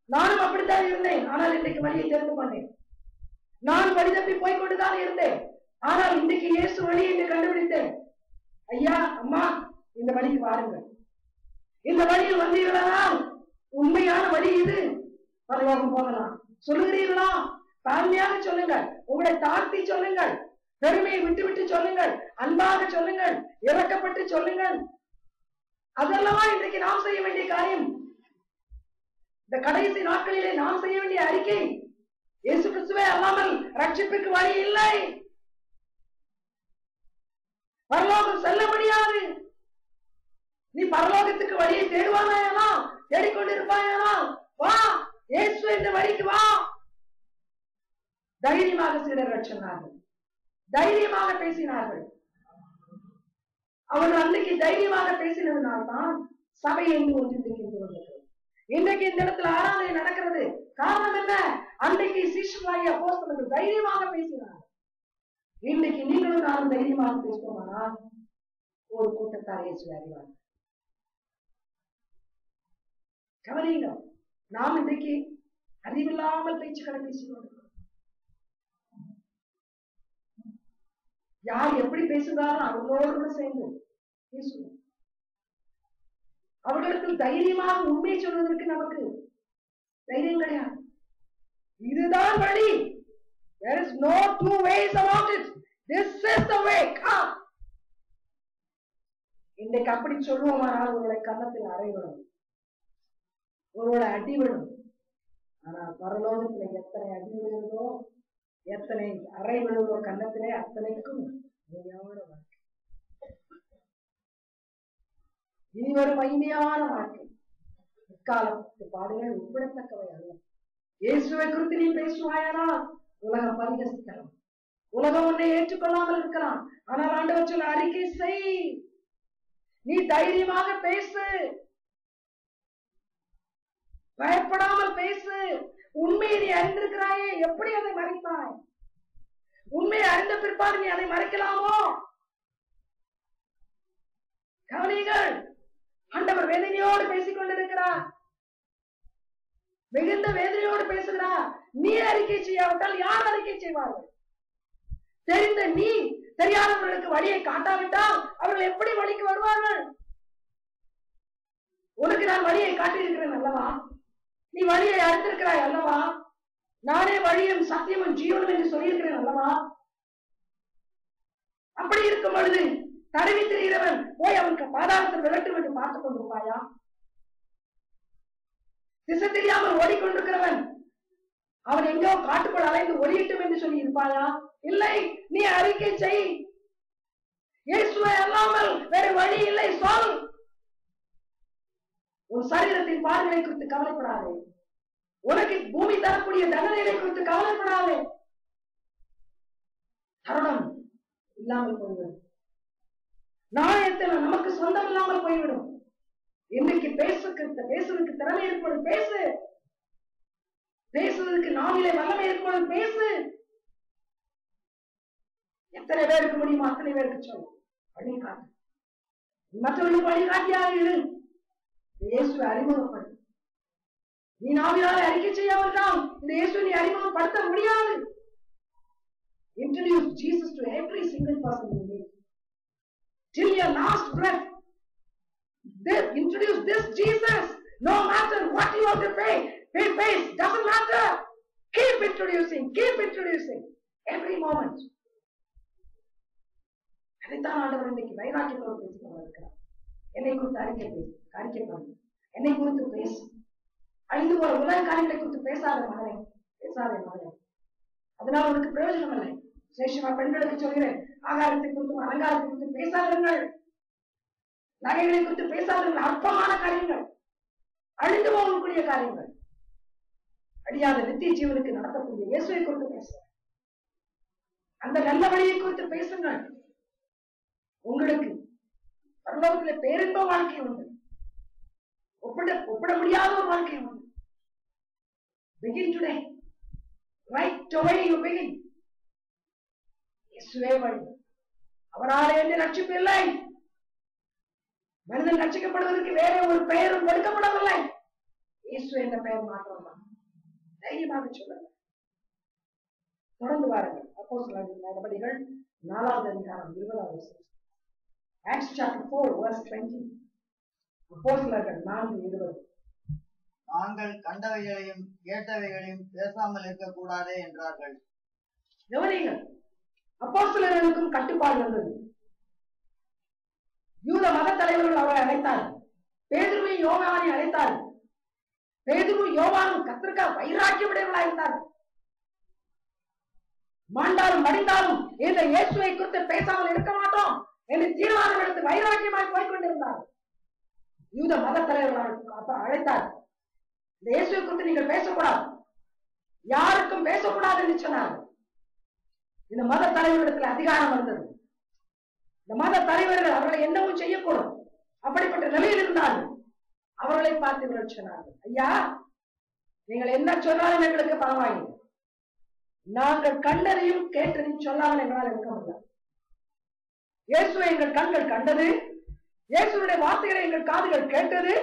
நானும் அப்படித்தான் இருந்தேன், ஆனால் இன்றைக்கு வழியை தெரிந்து கொண்டேன். நான் வழிதப்பி போய்கொண்டுதான் இருந்தேன், ஆனால் இன்றைக்கு இயேசு வழி என்று கண்டுபிடித்தேன். ஐயா, அம்மா, இந்த வழிக்கு வாருங்கள். இந்த வழியில் வந்தீர்களானால் உண்மையான வழி இது. பரலோகம் போகலாம். சொல்லுகிறீர்களா? தாழ்மையாக சொல்லுங்கள். உங்களை தாழ்த்தி சொல்லுங்கள். பெருமையை விட்டு விட்டு சொல்லுங்கள். அன்பாக சொல்லுங்கள். இறக்கப்பட்டு சொல்லுங்கள். அதெல்லவா இன்றைக்கு நாம் செய்ய வேண்டிய காரியம். இந்த கடைசி நாட்களிலே நாம் செய்ய வேண்டிய அறிக்கை, இயேசு கிறிஸ்துவே அல்லாமல் ரட்சிப்புக்கு வழி இல்லை. பரலோகம் செல்ல முடியாது. நீ பரலோகத்துக்கு வழியை தேடுவானா? தேடிக்கொண்டிருப்பாயா? வா, இயேசு என்ற வழிக்கு வா. தைரியமாக சீடர்கள் சொன்னார்கள். தைரியமாக பேசினார்கள். அவர்கள் அன்னைக்கு தைரியமாக பேசினதுனால்தான் சபையை ஒன்றிருக்கின்றது. இன்றைக்கு இந்த இடத்துல ஆராதனை நடக்கிறது. காரணம் என்ன? அன்றைக்கு சீஷர்களாகிய அப்போஸ்தலர்கள் தைரியமாக பேசினார்கள். இன்றைக்கு நீங்களும் நானும் தைரியமாக பேசுவோமானால் ஒரு கூட்டத்தார் இயேசுவை அறிவார்கள். கவனிங்க, நாம் இன்றைக்கு அறிவில்லாமல் பேச்சுக்களை பேசிக்கொண்டிருக்கிறோம். யார் எப்படி பேசுகிறாலும் அவர்களோடு சேர்ந்து பேசுவோம். அவர்களுக்கு தைரியமாக உண்மை சொல்வதற்கு நமக்கு தைரியம் கிடையாது. இதுதான் வழி. There is no two ways about it. This is the way. Come. இன்றைக்கு அப்படி சொல்லுவோமானால் ஒருவரை கன்னத்தில் அறைவிடும், ஒருவரை அடி விடும். ஆனால் பரலோகத்துல எத்தனை அடி விழுகிறதோ, எத்தனை அறை விழுகிறோ கன்னத்திலே, அத்தனைக்கும் உண்மையான வாழ்க்கை. இனி ஒரு மகிமையான வாழ்க்கை. இக்காலத்து பாடுகள் உட்படத்தக்கவை அல்ல. இயேசுவை குறித்து நீ பேசுவாயானால் உலகம் பரிகசிக்கலாம். உலகம் உன்னை ஏற்றுக்கொள்ளாமல் இருக்கலாம். ஆனால் ஆண்டவர் சொல்ல அறிக்கை செய். நீ தைரியமாக பேசு. பயப்படாமல் பேசு. உண்மையை நீ அறிந்திருக்கிறாயே, எப்படி அதை மறைப்பாய்? உண்மையை அறிந்த பிற்பாடு நீ அதை மறைக்கலாமோ? கவனிகள், ஆண்டவர் வேதனையோடு பேசிக் கொண்டிருக்கிறார். மிகுந்த வேதனையோடு பேசுகிறார். நீ அறிக்கை செய்யாவிட்டால் யார் அறிக்கை செய்வார்கள்? தெரிந்த நீ தெரியாதவர்களுக்கு வழியை காட்டாவிட்டால் அவர்கள் எப்படி வழிக்கு வருவார்கள்? உனக்கு நான் வழியை காட்டியிருக்கிறேன் அல்லவா? நீ வழியை அறிந்திருக்கிறாய் அல்லவா? நானே வழியும் சத்தியமும் ஜீவனும் என்று சொல்லியிருக்கிறேன் அல்லவா? அப்படி இருக்கும் பொழுது தடவி திரிகிறவன் போய் அவனுக்கு பாதாளத்தில் விரட்டும் என்று பார்த்துக் கொண்டிருப்பாயா? திசை தெரியாமல் ஓடிக்கொண்டிருக்கிறவன் அவன் எங்கோ காட்டுக்குள் அலைந்து ஒளியிட்டும் என்று சொல்லி இருப்பாயா? இல்லை. நீ அறிக்கை செய். இயேசுவை அல்லாமல் வேறு வழி இல்லை சொல். உன் சரீரத்தின் பாடுகளை குறித்து கவலைப்படாதே. உனக்கு பூமி தரக்கூடிய தண்டனைகளை குறித்து கவலைப்படாதே. தருணம் இல்லாமல் போய்விடும். நாணயத்தில் நமக்கு சொந்தம் இல்லாமல் போய்விடும். இன்னைக்கு பேசுவதற்கு திறமை ஏற்படும் பேசு. பேசுவதற்கு நாவிலே வல்லமை ஏற்படும் பேசு. எத்தனை பேருக்கு முடியுமோ அத்தனை பேருக்கு சொல்லும். வழிகாட்டு. மற்றவர்களுக்கு வழிகாட்டியாக இரு. இயேசுவை அறிமுகப்படும். நீ நாவினாலே அறிக்கை செய்யாவிட்டால் இந்த இயேசுவை நீ அறிமுகப்படுத்த முடியாது. Introduce Jesus to every single person you meet. Till your last breath. Introduce this Jesus. No matter what you have to face, doesn't matter. Keep introducing every moment. அதைத்தான் ஆண்டவர் இன்னைக்கு வைராக்கியத்தோடு பேசிக் கொண்டிருக்கிறார். என்னை குறித்து அறிக்கை பண்ணு. என்னை குறித்து பேசு. அழிந்து போற உலக காரியங்களை குறித்து பேசாத மகனே. அதனால் உனக்கு பிரயோஜனம் இல்லை. சேஷமா பெண்களுக்கு சொல்கிறேன், ஆகாரத்தை குறித்தும் அலங்காரத்தை குறித்து பேசாதீர்கள். நகைகளை குறித்து பேசாதீர்கள். அற்பமான காரியங்கள். அழிந்து போகக்கூடிய காரியங்கள், அழியாத நித்திய ஜீவனுக்கு நடத்தக்கூடிய இயேசுவை குறித்து பேசுங்க. அந்த நல்ல வழியை குறித்து பேசுங்கள். உங்களுக்கு பரலோகத்தில் பேரின்ப வாழ்க்கை உண்டு, ஒப்பிட முடியாத ஒரு வாழ்க்கை உண்டு. Begin today. Right away you begin. இயேசுவே வழி. அவராலே எந்த ரட்சிப்பு இல்லை. மனிதன் ரட்சிக்கப்படுவதற்கு வேற ஒரு பெயரும் கொடுக்கப்படவில்லை. இயேசு என்ற பெயர் மாற்றம்தான். தைரியமாக சொல்லுங்கள். தொடர்ந்து வாருங்கள். அப்போஸ்தலர் நடபடிகள் 4வது அதிகாரம் 20வது வசனம். Acts chapter 4 verse 20. அப்போஸ்தலர்கள் 4:20. நாங்கள் கண்டவைகளையும் கேட்டவைகளையும் பேசாமல் இருக்கக்கூடாதே என்றார்கள். கவனிங்கள், அப்போஸ்தலர்களுக்கும் கட்டுப்பாடு வந்தது. யூத மத தலைவர்கள் அவரை அழைத்தார்கள். பேதுருவையும் யோவானை அழைத்தார்கள். பேதுருவும் யோவானும் கர்த்தருக்காக வைராக்கியமுடையவர்களாக இருந்தார்கள். மாண்டாலும் மடிந்தாலும் இந்த இயேசுவை குறித்து பேசாமல் இருக்க மாட்டோம் என்று தீர்மானம் எடுத்து வைராக்கியமாய் போய்கொண்டிருந்தார்கள். யூத மத தலைவர்கள் அழைத்தார்கள். இந்த இயேசுவை குறித்து நீங்கள் பேசக்கூடாது, யாருக்கும் பேசக்கூடாது என்று சொன்னார்கள். இந்த மத தலைவரிடத்தில் அதிகாரம் வந்தது. இந்த மத தலைவர்கள் அவர்களை என்னவும் செய்யக்கூடும், அப்படிப்பட்ட நிலையில் இருந்தார்கள். அவர்களை பார்த்து இவர்கள் சொன்னார்கள், ஐயா நீங்கள் என்ன சொன்னாலும் எங்களுக்கு பரவாயில்லை, நாங்கள் கண்டதையும் கேட்டதையும் சொல்லாமல் எங்களால் இருக்க முடியாது. இயேசுவை எங்கள் கண்கள் கண்டது, இயேசுடைய வார்த்தைகளை எங்கள் காதுகள் கேட்டது,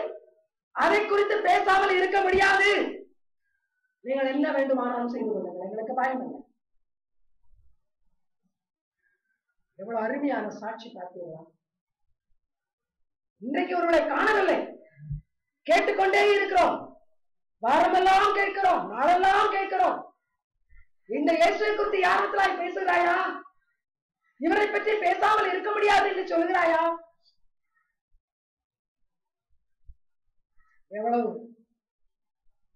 அதை குறித்து பேசாமல் இருக்க முடியாது. நீங்கள் என்ன வேண்டுமானாலும் செய்து கொள்ளுங்கள், எங்களுக்கு பயம் இல்லை. எவ்வளவு அருமையான சாட்சி பார்த்தீங்களா? இன்றைக்கு ஒருவரை காணவில்லை, கேட்டுக்கொண்டே இருக்கிறோம், வாரமெல்லாம் கேட்கிறோம், நாளெல்லாம் கேட்கிறோம். இந்த இயேசுவை குறித்து யாரத்திலாய் பேசுகிறாயா? இவரை பற்றி பேசாமல் இருக்க முடியாது என்று சொல்கிறாயா? எவ்வளவு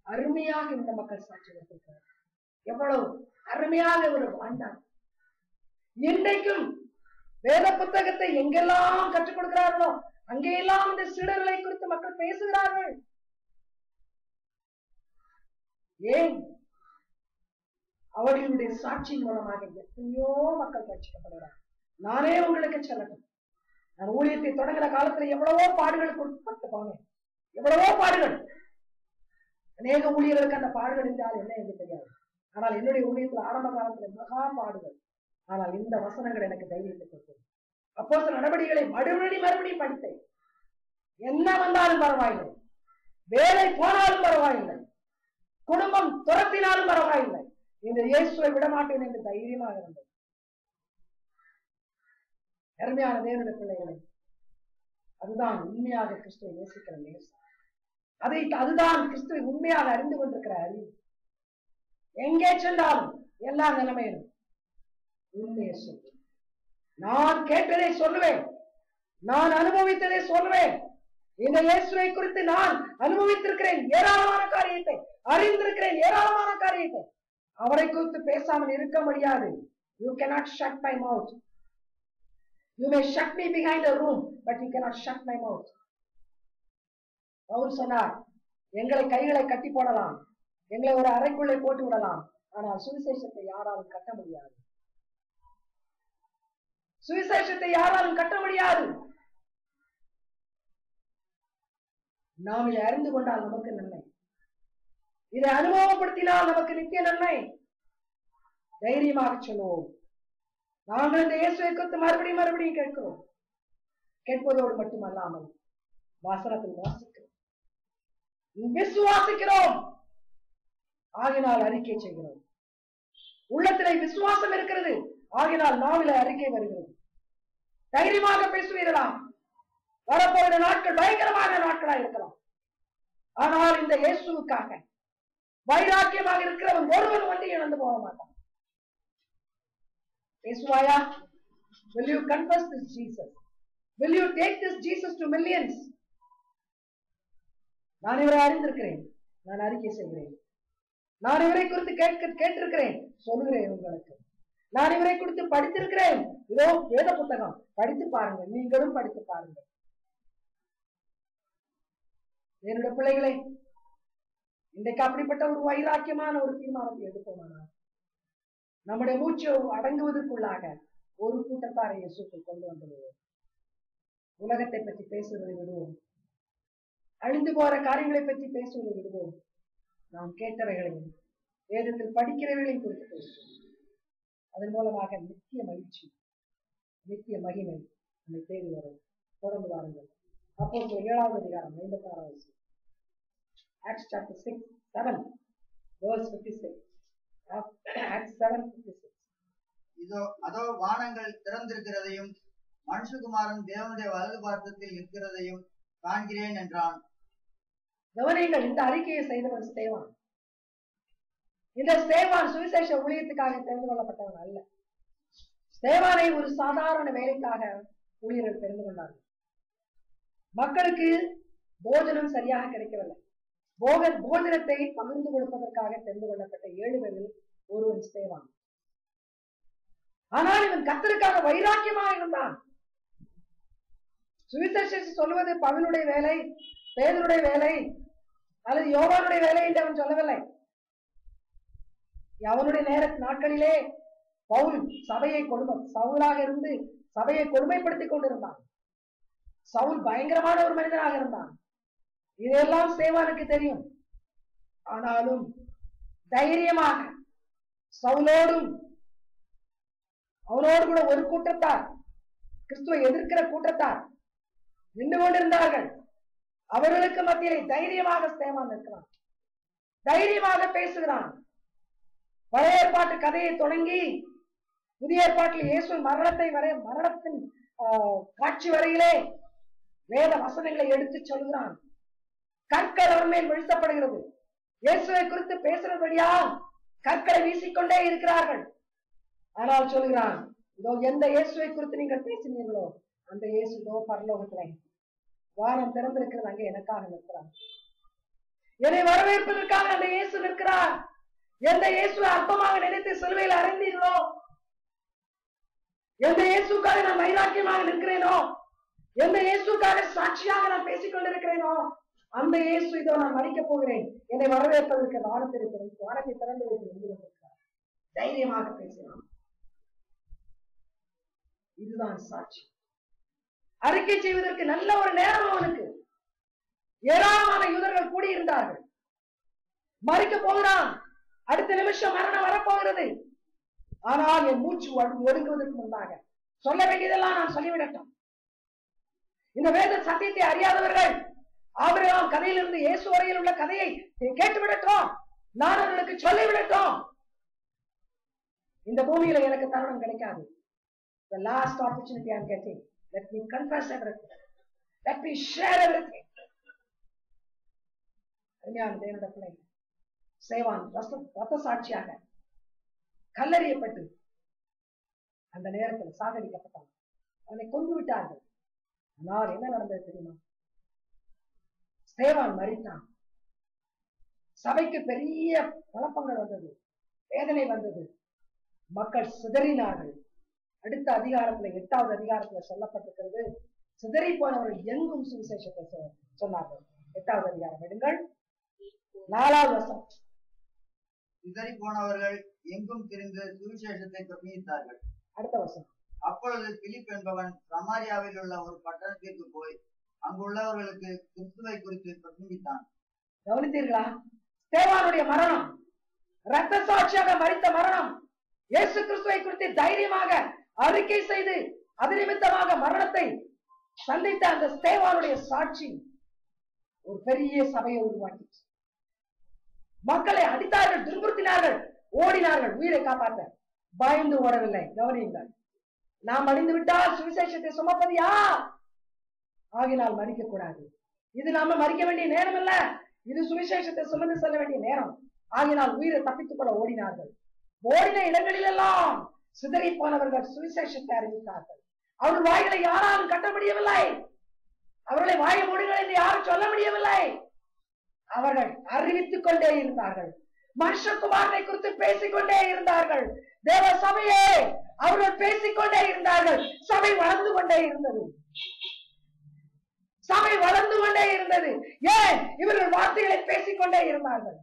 அருமையாக இந்த மக்கள் சாட்சி கொடுத்திருக்கிறார், எவ்வளவு அருமையாக ஒரு வாழ்ந்தார். இன்றைக்கும் வேத புத்தகத்தை எங்கெல்லாம் கற்றுக் கொடுக்கிறார்களோ அங்கெல்லாம் இந்த சீடர்களை குறித்து மக்கள் பேசுகிறார்கள். ஏன்? அவர்களுடைய சாட்சியின் மூலமாக எத்தனையோ மக்கள் ரட்சிக்கப்படுகிறார். நானே உங்களுக்கு சொல்லட்டும், நான் ஊழியத்தை தொடங்குற காலத்துல எவ்வளவோ பாடுகளுக்கு உட்பட்டு போனேன், எவ்வளவோ பாடுகள். அநேக ஊழியர்களுக்கு அந்த பாடுகள் என்றால் என்ன என்று தெரியாது. ஆனால் என்னுடைய ஊழியத்தில் ஆரம்ப காலத்துல மகா பாடுகள். ஆனால் இந்த வசனங்கள் எனக்கு தைரியத்தை கொடுத்தது. அப்போஸ்தலர் நடபடிகளை மறுபடியும் படித்தேன். என்ன வந்தாலும் பரவாயில்லை, வேலை போனாலும் பரவாயில்லை, குடும்பம் துரத்தினாலும் பரவாயில்லை, இந்த இயேசுவை விடமாட்டேன் என்று தைரியமாக இருந்தது. அருமையான தேவனுடைய பிள்ளைகளை, அதுதான் உண்மையாக கிறிஸ்துவை நேசிக்கிற நேசம். அதுதான் கிறிஸ்துவை உண்மையாக அறிந்து கொண்டிருக்கிற அறிவு. எங்கே சென்றாலும் எல்லா நிலைமையிலும் உண்மையை சொல்வேன். நான் கேட்டதை சொல்லுவேன், நான் அனுபவித்ததை சொல்லுவேன். இந்த இயேசுவை குறித்து நான் அனுபவித்திருக்கிறேன் ஏராளமான காரியத்தை, அறிந்திருக்கிறேன் ஏராளமான காரியத்தை. அவரை குறித்து பேசாமல் இருக்க முடியாது. You cannot shut my mouth. You may shut me behind a room, but you cannot shut my mouth. Pavul சொன்னார், எங்களை கைகளை கட்டி போடலாம், எங்களை ஒரு அறைக்குள்ளே போட்டு விடலாம், ஆனால் சுவிசேஷத்தை யாராலும் கட்ட முடியாது. சுவிசேஷத்தை யாராலும் கட்ட முடியாது. நாம் இதை அறிந்து கொண்டால் நமக்கு நன்மை, இதை அனுபவப்படுத்தினால் நமக்கு நித்திய நன்மை. தைரியமாக சொல்லுவோம். நாங்கள் இந்த இயேசுவை குறித்து மறுபடியும் கேட்கிறோம். கேட்பதோடு மட்டுமல்லாமல் வாசனத்தில் வாசிக்கிறோம், விசுவாசிக்கிறோம், ஆகினால் அறிக்கை செய்கிறோம். உள்ளத்திலே விசுவாசம் இருக்கிறது, ஆகினால் நாவில அறிக்கை வருகிறது. தைரியமாக பேசுவீர்களா? வரப்போகிற நாட்கள் பயங்கரமான நாட்களாக இருக்கலாம். ஆனால் இந்த இயேசுவுக்காக வைராக்கியமாக இருக்கிறவன் ஒருவன் வந்து இழந்து போக மாட்டான். பேசுவாயா? Will you confess this Jesus? Will you take this Jesus to millions? நான் இவரை அறிந்திருக்கிறேன், நான் அறிக்கை செய்கிறேன். நான் இவரை குறித்து கேட்டிருக்கிறேன், சொல்லுகிறேன் உங்களுக்கு. நான் இவரை குறித்து படித்திருக்கிறேன். இதோ வேத புத்தகம், படித்து பாருங்கள், நீங்களும் படித்து பாருங்கள். என்னுடைய பிள்ளைகளே, இன்றைக்கு அப்படிப்பட்ட ஒரு வைராக்கியமான ஒரு தீர்மானத்தை எடுப்போமானா, நம்முடைய மூச்சு அடங்குவதற்குள்ளாக ஒரு கூட்டத்தாரை இயேசுக்குள் கொண்டு வந்துடுவோம். உலகத்தை பற்றி பேசுவதை விடுவோம். அழிந்து போற காரியங்களை பற்றி பேசுவதை விடுவோம். நாம் கேட்டவைகளையும் வேதத்தில் படிக்கிறவைகளையும் குறித்து பேசுவோம். அதன் மூலமாக நித்திய மகிழ்ச்சி, நித்திய மகிமை நம்மை தேடி வரும். தொடர்ந்து வாருங்கள். அப்போஸ்தலர் 7வது அதிகாரம் 56வது வசனம். Acts chapter 7 verse 56. Acts 7:56. அதோ வானங்கள் திறந்திருக்கிறதையும் மனுஷகுமாரன் தேவனுடைய வலது பாரதத்தில் இருக்கிறதையும் காண்கிறேன் என்றான். கவனிங்கள், இந்த அறிக்கையை செய்தவன் ஸ்தேவான். இந்த ஸ்தேவான் சுவிசேஷ ஊழியத்துக்காக தெரிந்து கொள்ளப்பட்டவன் அல்ல. ஸ்தேவானை ஒரு சாதாரண வேலைக்காக ஊழியர்கள் தெரிந்து கொண்டார்கள். மக்களுக்கு போஜனம் சரியாக கிடைக்கவில்லை. போஜனத்தை பகிர்ந்து கொடுப்பதற்காக தெரிந்து கொள்ளப்பட்ட 7 பேரில் ஒருவன் ஸ்தேவான். ஆனால் இவன் கர்த்தருக்காக வைராக்கியமாக இருந்தான். சுவிசேஷம் சொல்வது பவுலுடைய வேலை, பேதுருடைய வேலை அல்லது யோவானுடைய வேலை என்று அவன் சொல்லவில்லை. அவனுடைய நாட்களிலே பவுல் சபையை சவுலாக இருந்து சபையை கொடுமைப்படுத்திக் கொண்டிருந்தான். சவுல் பயங்கரமான ஒரு மனிதனாக இருந்தான். இதெல்லாம் ஸ்தேவானுக்கு தெரியும். ஆனாலும் தைரியமாக சவுலோடும் அவனோடு கூட ஒரு கூட்டத்தார், கிறிஸ்துவை எதிர்க்கிற கூட்டத்தார் நின்று கொண்டிருந்தார்கள். அவர்களுக்கு மத்தியிலே தைரியமாக ஸ்தேவான் இருக்கிறான். தைரியமாக பேசுகிறான். பழைய ஏற்பாட்டு கதையை தொடங்கி புதிய ஏற்பாட்டில் இயேசு மரணத்தின் காட்சி வரையிலே வேத வசனங்களை எடுத்து சொல்கிறான். கற்கள் அவர் மேல் வீழ்த்தப்படுகிறது. இயேசுவை குறித்து பேசுறபடியா கற்களை வீசிக்கொண்டே இருக்கிறார்கள். ஆனால் சொல்கிறான், இதோ எந்த இயேசுவை குறித்து நீங்கள் பேசினீர்களோ அந்த இயேசு இதோ பரலோகத்திலே வானம் திறந்திருக்கிறது, அங்கே எனக்காக நிற்கிறார். என்னை வரவேற்பதற்காக அந்த இயேசு நிற்கிறார். எந்த இயேசுவை அற்பமாக நினைத்து சிலுவையில் அறைந்தீர்களோ, எந்த இயேசுக்காக நான் வைராக்கியமாக நிற்கிறேனோ, எந்த இயேசுக்காக சாட்சியாக நான் பேசிக் கொண்டிருக்கிறேனோ, அந்த இயேசு இதோ நான் மறிக்கப் போகிறேன், என்னை வரவேற்பதற்கு வானத்தை திறந்து வைத்திருக்கிறார். தைரியமாக பேசினான். இதுதான் சாட்சி. அறிக்கை செய்வதற்கு நல்ல ஒரு நேரம் அவனுக்கு. ஏராளமான யூதர்கள் கூடியிருந்தார்கள். மறிக்க போகிறான். அடுத்த நிமிஷம் மரணம் வரப்போகிறது. ஆனால் என் மூச்சு ஒடுங்குவதற்கு முன்பாக சொல்ல வேண்டியதெல்லாம் நான் சொல்லிவிடட்டும். இந்த வேத சத்தியத்தை அறியாதவர்கள் ஆபிரகாம் கதையிலிருந்து இயேசு வரையில் உள்ள கதையை கேட்டுவிடட்டும். நான் அவர்களுக்கு சொல்லிவிடட்டும். இந்த பூமியில எனக்கு தருணம் கிடைக்காது. The last opportunity I am getting. Let me confess everything. Let me share everything. தேவனுடைய பிள்ளை சேவான் ரத்த சாட்சியாக கல்லறியப்பட்டு அந்த நேரத்தில் சாகடிக்கப்பட்டான். அவனை கொண்டு விட்டார்கள். ஆனால் என்ன நடந்தது தெரியுமா? சேவான் மரித்தான். சபைக்கு பெரிய குழப்பங்கள் வந்தது, வேதனை வந்தது, மக்கள் சிதறினார்கள். அடுத்த அதிகாரத்துல 8வது அதிகாரத்துல சொல்லப்பட்டிருக்கிறது, சிதறி போனவர்கள் எங்கும் சுவிசேஷத்தை சொன்னார்கள். 8வது அதிகாரம் எடுங்கள், 4வது வசனம். சிதறி போனவர்கள் எங்கும் திரிந்து சுவிசேஷத்தை பிரசங்கித்தார்கள். அடுத்த வசனம். அப்பொழுது பிலிப் என்பவன் சமாரியாவில் உள்ள ஒரு பட்டணத்திற்கு போய் அங்குள்ளவர்களுக்கு கிறிஸ்துவை குறித்து பிரசங்கித்தான். கவனித்தீர்களா? ஸ்தேவானுடைய மரணம், இரத்த சாட்சியாக மரித்த மரணம், இயேசு கிறிஸ்துவை குறித்து தைரியமாக அறிக்கை செய்து அது நிமித்தமாக மரணத்தை சந்தித்த அந்த ஸ்தேவானுடைய சாட்சி ஒரு பெரிய சபையை உருவாக்கிச்சு. மக்களை அடித்தார்கள், துன்புறுத்தினார்கள், ஓடினார்கள் உயிரை காப்பாற்ற. பயந்து ஓடவில்லை. கவனியுங்கள், நாம் அழிந்து விட்டால் சுவிசேஷத்தை சுமப்பது யார்? ஆகினால் மறிக்க கூடாது. இது நாம மறிக்க வேண்டிய நேரம் அல்ல, இது சுவிசேஷத்தை சுமந்து செல்ல வேண்டிய நேரம். ஆகினால் உயிரை தப்பித்துக் கொள்ள ஓடினார்கள். ஓடின இடங்களிலெல்லாம் சிதறி போனவர்கள் சுவிசேஷத்தை அறிவித்தார்கள். அவர்கள் வாய்களை யாராலும் கட்ட முடியவில்லை. அவர்களை வாயை மூடுங்கள் என்று யாரும் சொல்ல முடியவில்லை. அவர்கள் அறிவித்துக் கொண்டே இருந்தார்கள். மனுஷகுமாரனை குறித்து பேசிக்கொண்டே இருந்தார்கள். தேவ சபையே அவர்கள் பேசிக்கொண்டே இருந்தார்கள். சபை வளர்ந்து கொண்டே இருந்தது. சபை வளர்ந்து கொண்டே இருந்தது. ஏன்? இவர்கள் வார்த்தைகளை பேசிக்கொண்டே இருந்தார்கள்.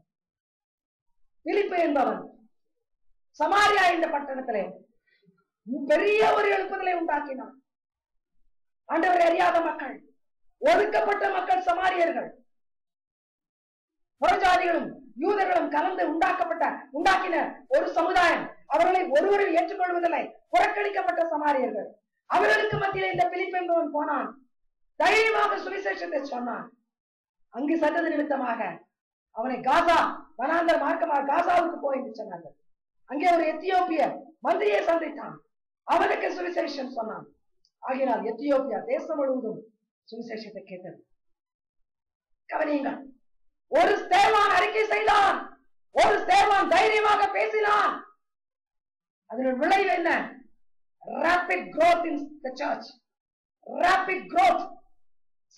பிலிப்பு என்பவன் சமாரியா இந்த பட்டணத்திலே பெரிய ஒரு எழுப்புதலை உண்டாக்கினான். ஆண்டவரை அறியாத மக்கள், ஒதுக்கப்பட்ட மக்கள், சமாரியர்கள், புறஜாதிகளும் யூதர்களும் கலந்து உண்டாக்கின ஒரு சமுதாயம். அவர்களை ஒருவரும் ஏற்றுக்கொள்வதில்லை. புறக்கணிக்கப்பட்ட சமாரியர்கள். அவர்களுக்கு மத்தியில் இந்த பிலிப்பு என்பவன் போனான். தைரியமாக சுவிசேஷத்தை சொன்னான். அங்கு சென்றது நிமித்தமாக அவனை காசா வனாந்தர மார்க்கமாக காசாவுக்கு போய் சொன்னார்கள். அங்கே ஒரு எத்தியோப்பிய மந்திரியை சந்தித்தான். அவனுக்கு சுவிசேஷம் சொன்னான். ஆகினால் எத்தியோப்பியா தேசம் முழுவதும் சுவிசேஷத்தை கேட்டது. கவனியுங்கள், ஒரு ஸ்தேவான் அறிக்கை செய்தான். ஒரு ஸ்தேவான் தைரியமாக பேசினான். அதனுடைய விளைவு என்ன? rapid growth in the church. rapid growth.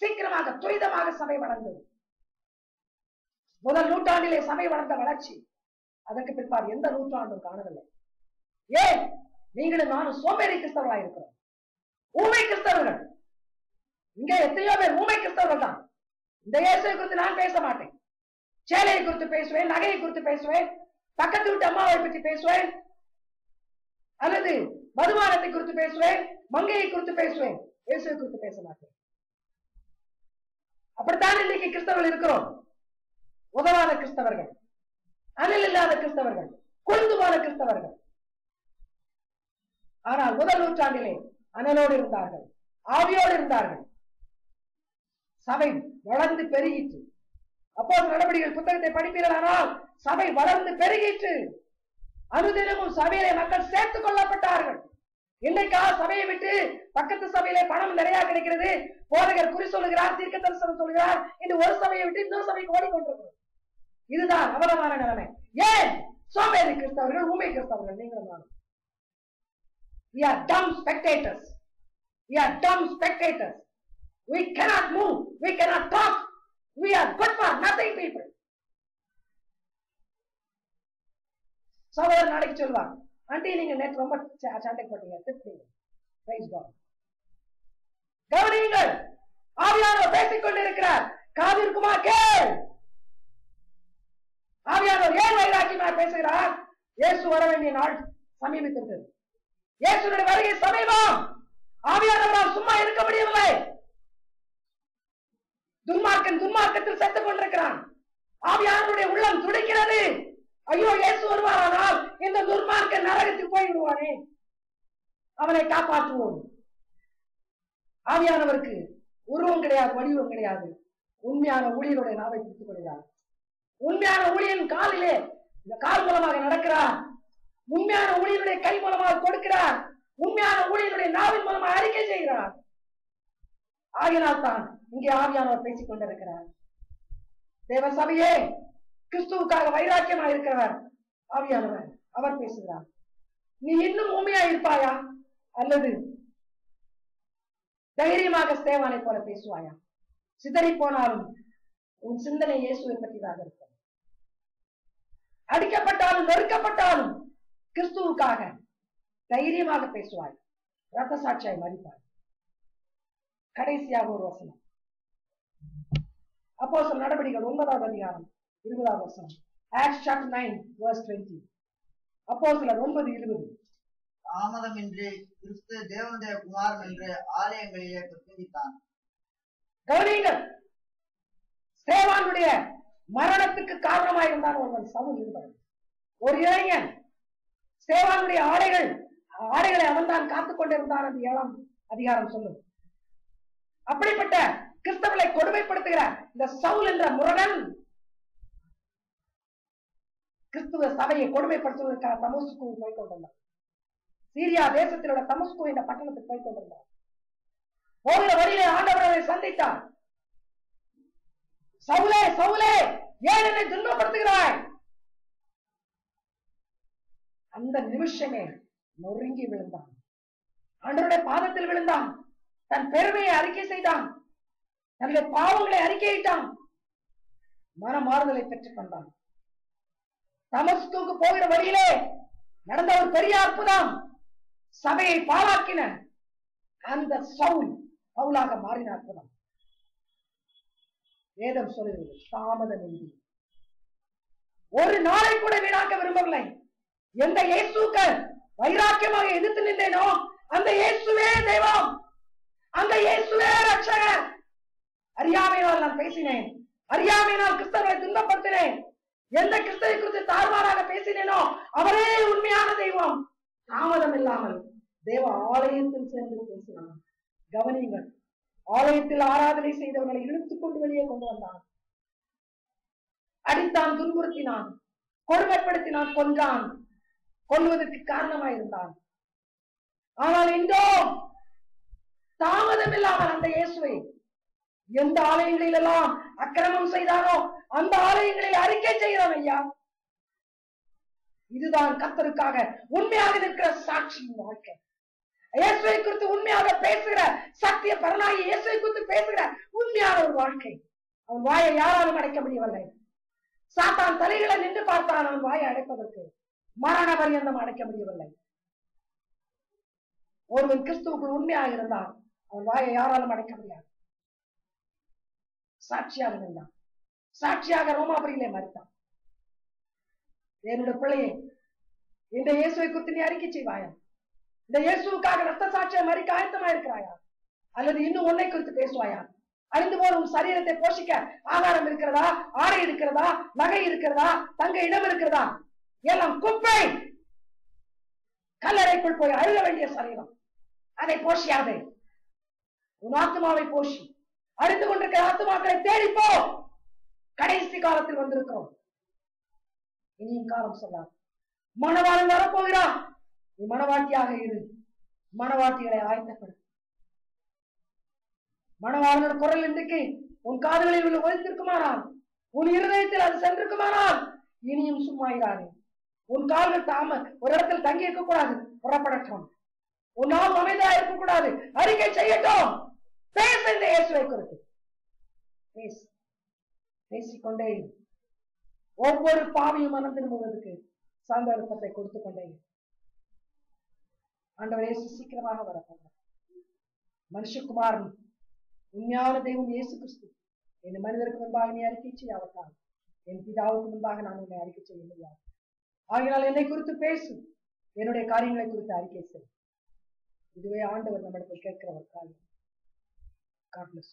சீக்கிரமாக துரிதமாக சபை வளர்ந்தது. முதல் நூற்றாண்டிலே சபை வளர்ந்த வளர்ச்சி அதற்கு பிற்பாடு எந்த நூற்றாண்டும் காணவில்லை. ஏன்? நீங்களும் நானும் சோம்பேறி கிறிஸ்தவர்களாக இருக்கிறோம். ஊமை கிறிஸ்தவர்கள். இங்க எத்தனையோ பேர் ஊமை கிறிஸ்தவர்கள் தான். இந்த இயேசுவை குறித்து நான் பேச மாட்டேன். சேலையை குறித்து பேசுவேன், நகையை குறித்து பேசுவேன், பக்கத்து வீட்டு அம்மாவை பற்றி பேசுவேன், அல்லது மதுபானத்தை குறித்து பேசுவேன், மங்கையை குறித்து பேசுவேன். இயேசுவை குறித்து பேச மாட்டேன். அப்படித்தான் இன்னைக்கு கிறிஸ்தவர்கள் இருக்கிறோம். உதவாத கிறிஸ்தவர்கள், அனல் இல்லாத கிறிஸ்தவர்கள், கொழுந்துமான கிறிஸ்தவர்கள். ஆனால் முதல் நூற்றாண்டிலே அனலோடு இருந்தார்கள், ஆவியோடு இருந்தார்கள். சபை வளர்ந்து பெருகிற்று. அப்போஸ்தலர் நடவடிக்கைகள் புத்தகத்தை படிப்பீர்களானால் சபை வளர்ந்து பெருகிற்று. அனுதினமும் சபையிலே மக்கள் சேர்த்துக் கொள்ளப்பட்டார்கள். இன்னைக்கா சபையை விட்டு பக்கத்து சபையிலே பணம் நிறைய கிடைக்கிறது, போதகர் குறி சொல்லுகிறார், தீர்க்க தரிசனம் சொல்லுகிறார் என்று ஒரு சபையை விட்டு இன்னொரு சபைக்கு ஓடிக்கொண்டிருக்கிறோம். இதுதான் அவலமான நிலைமை. ஏன்? சோம்பேறி கிறிஸ்தவர்கள், ஊமை கிறிஸ்தவர்கள் நீங்களும் நானும். We are dumb spectators. We are dumb spectators. We cannot move. We cannot talk. We are good for nothing people. சகோதரர் நாளைக்கு சொல்வாங்க, ஆண்டி நீங்க நேற்று ரொம்ப சண்டை போட்டீங்க, திட்டுறீங்க. Praise God. கவனியுங்கள், ஆவியானவர் பேசிக் கொண்டிருக்கிறார். காதிற்குமா கேள். ஆவியானவர் ஏன் வைராக்கியமாக பேசுகிறார்? இயேசு வர வேண்டிய நாள் சமீபித்திருக்கிறது. இயேசுடைய வருகை சமீபம். ஆவியானவரால் சும்மா இருக்க முடியவில்லை. துன்மார்க்கன் துன்மார்க்கத்தில் செத்துக் கொண்டிருக்கிறான். ஆவியானவருடைய உள்ளம் துடிக்கிறது. ஐயோ, இயேசு வருவாரானால் இந்த துன்மார்க்கன் நரகத்துக்கு போய் விடுவானே, அவனை காப்பாற்றுவோம். ஆவியானவருக்கு உருவம் கிடையாது, வடிவம் கிடையாது. உண்மையான ஊழியருடைய நாவை பிடித்துக் கொள்கிறார். உண்மையான ஊழியன் காலிலே இந்த கால் மூலமாக நடக்கிறார். உண்மையான ஊழியருடைய கை மூலமாக கொடுக்கிறார். உண்மையான ஊழியருடைய நாவின் மூலமாக அறிக்கை செய்கிறார். ஆகினால் தான் இங்கே ஆவியானவர் பேசிக் கொண்டிருக்கிறார். தேவ சபையே, கிறிஸ்துவுக்காக வைராக்கியமாக இருக்கிறவர் ஆவியானவர். அவர் பேசுகிறார். நீ இன்னும் ஊமையா இருப்பாயா, அல்லது தைரியமாக ஸ்தேவானை போல பேசுவாயா? சிதறி போனாலும் உன் சிந்தனை இயேசுவை பற்றிதாக இருக்கும். அடிக்கப்பட்டாலும் நொறுக்கப்பட்டாலும் கிறிஸ்துவுக்காக தைரியமாக பேசுவாய், ரத்த சாட்சியாய் மதிப்பாய். கடைசியாக ஒரு வசனம், அப்போஸ்தலர் நடவடிக்கைகள் 9வது அதிகாரம் 20வது வசனம். Acts chapter 9 verse 20. அப்போஸ்தலர் 9:20. தாமதமின்றி கிறிஸ்து தேவனுடைய குமாரன் என்று ஆலயங்களிலே பிரசங்கித்தான். கவனியுங்கள், ஸ்தேவானுடைய மரணத்துக்கு காரணமாயிருந்தான் ஒருவன், சவுல் என்பவன். ஒரு இளைஞன் ஸ்தேவானுடைய ஆடைகளை அவன் தான் காத்துக் கொண்டிருந்தான் என்று 7ஆம் அதிகாரம் சொல்லும். அப்படிப்பட்ட கிறிஸ்தவர்களை கொடுமைப்படுத்துகிற இந்த சவுல் என்ற முரடன் கிறிஸ்துவ சபையை கொடுமைப்படுத்துவதற்காக தமஸ்கு போய் கொண்டிருந்தார். சீரியா தேசத்தில் உள்ள தமஸ்கு என்ற பட்டணத்துக்கு போய் கொண்டிருந்தார். போகிற வழியிலே ஆண்டவரை சந்தித்தார். சவுலே, சவுலே, ஏன் என்னை துன்பப்படுத்துகிறாய்? அந்த நிமிஷமே நொறுங்கி விழுந்தான். ஆண்டவருடைய பாதத்தில் விழுந்தான். தன் பெருமையை அறிக்கை செய்தான். தன்னுடைய பாவங்களை அறிக்கையிட்டான். மனமாறுதலை பெற்றுக் கொண்டான். தமஸ்குக்கு போகிற வழியிலே நடந்த ஒரு பெரிய அற்புதம், சபையை பாழாக்கின அந்த சவுல் பவுலாக மாறின அற்புதம். வேதம் சொல்லுகிறது தாமதம் என்று. ஒரு நாளை கூட வீணாக்க விரும்பவில்லை. எந்த இயேசுக்கு வைராக்கியமாக எதிர்த்து நின்றேனோ அந்த இயேசுவே தெய்வம், அந்த இயேசுவே ரட்சகர். அறியாமையினால் நான் பேசினேன், அறியாமையினால் கிறிஸ்தவர்களை துன்பப்படுத்தினேன். எந்த கிறிஸ்தவை குறித்து தாழ்வாராக பேசினேனோ அவரே உண்மையான தெய்வம். தாமதம் இல்லாமல் தேவ ஆலயத்தில் சேர்ந்து பேசினான். கவனியுங்கள், ஆலயத்தில் ஆராதனை செய்தவர்களை இழுத்துக் கொண்டு வெளியே கொண்டு வந்தான். அடித்தான், துன்புறுத்தினான், கொடுமைப்படுத்தினான், கொன்றான், கொல்வதற்கு காரணமாயிருந்தான். ஆனால் இன்றோ தாமதம் இல்லாமல் அந்த இயேசுவை எந்த ஆலயங்களில் எல்லாம் அக்கிரமம் செய்தானோ அந்த ஆலயங்களில் அறிக்கை செய்கிறோம். ஐயா, இதுதான் கர்த்தருக்காக உண்மையாக இருக்கிற சாட்சியின் வாழ்க்கை. இயேசுவை குறித்து உண்மையாக பேசுகிற சத்திய பரனாகி இயேசுவை குறித்து பேசுகிற உண்மையான ஒரு வாழ்க்கை. அவன் வாயை யாராலும் அடைக்க முடியவில்லை. சாத்தான் தலைகளை நின்று பார்த்தான் அவன் வாயை அடைப்பதற்கு, மரண பரியந்தம் அடைக்க முடியவில்லை. ஒருவன் கிறிஸ்துவுக்குள் உண்மையாக இருந்தான், அவன் வாயை யாராலும் அடைக்க முடியாது. சாட்சியாக இருந்தான், சாட்சியாக ரோமாபுரியிலே மறித்தான். என்னுடைய பிள்ளையை இந்த இயேசுவை குறித்து நீ அறிக்கை செய்வாயா? இந்த இயேசுக்காக ரத்த சாட்சியை மறிக்க ஆயத்தமா இருக்கிறாயா? அல்லது இன்னும் உன்னை குறித்து பேசுவாயா? அழிந்து போன உன் சரீரத்தை போஷிக்க ஆகாரம் இருக்கிறதா, ஆடை இருக்கிறதா, நகை இருக்கிறதா, தங்க இடம் இருக்கிறதா? எல்லாம் குப்பை. கல்லறைக்குள் போய் அழுக வேண்டிய சரீரம், அதை போஷியாதே. உன் ஆத்மாவை போஷி. அழிந்து கொண்டிருக்கிற ஆத்மாக்களை தேடிப்போ. கடைசி காலத்தில் வந்திருக்கிறோம். இனியும் காலம் சொல்லார். மணவாளன் வரப்போகிறான். நீ மணவாட்டியாக இரு. மணவாட்டிகளை ஆயத்தப்படு. மணவாளனோட குரல் இன்றைக்கு உன் காதுகளில் ஒழித்திருக்குமானால், உன் இருதயத்தில் அது சென்றிருக்குமானால், இனியும் சும்மா இராதே. உன் கால்கள் ஒரு இடத்தில் தங்கி இருக்க கூடாது, புறப்படட்டும். உன் நாம் அமைதியா இருக்கக்கூடாது, அறிக்கை செய்யட்டும். பேச இந்த இயேசுவை குறித்து பேசு. பேசிக்கொண்டே ஒவ்வொரு பாவியும் மனம் திரும்புவதற்கு சந்தர்ப்பத்தை கொடுத்துக் கொண்டே. ஆண்டவர் இயேசு சீக்கிரமாக வரப்போகிறார். மனுஷகுமாரன் உண்மையான தெய்வம் இயேசு கிறிஸ்து என் மனிதருக்கு முன்பாக நீ அறிக்கை செய்யாவிட்டால் என் பிதாவுக்கு முன்பாக நான் உன்னை அறிக்கை செய்ய முடியாது. ஆகினால் என்னை குறித்து பேசு, என்னுடைய காரியங்களை குறித்து அறிக்கை செய். இதுவே ஆண்டவர் நம்மிடத்தில் கேட்கிறவர் காரியம். God bless.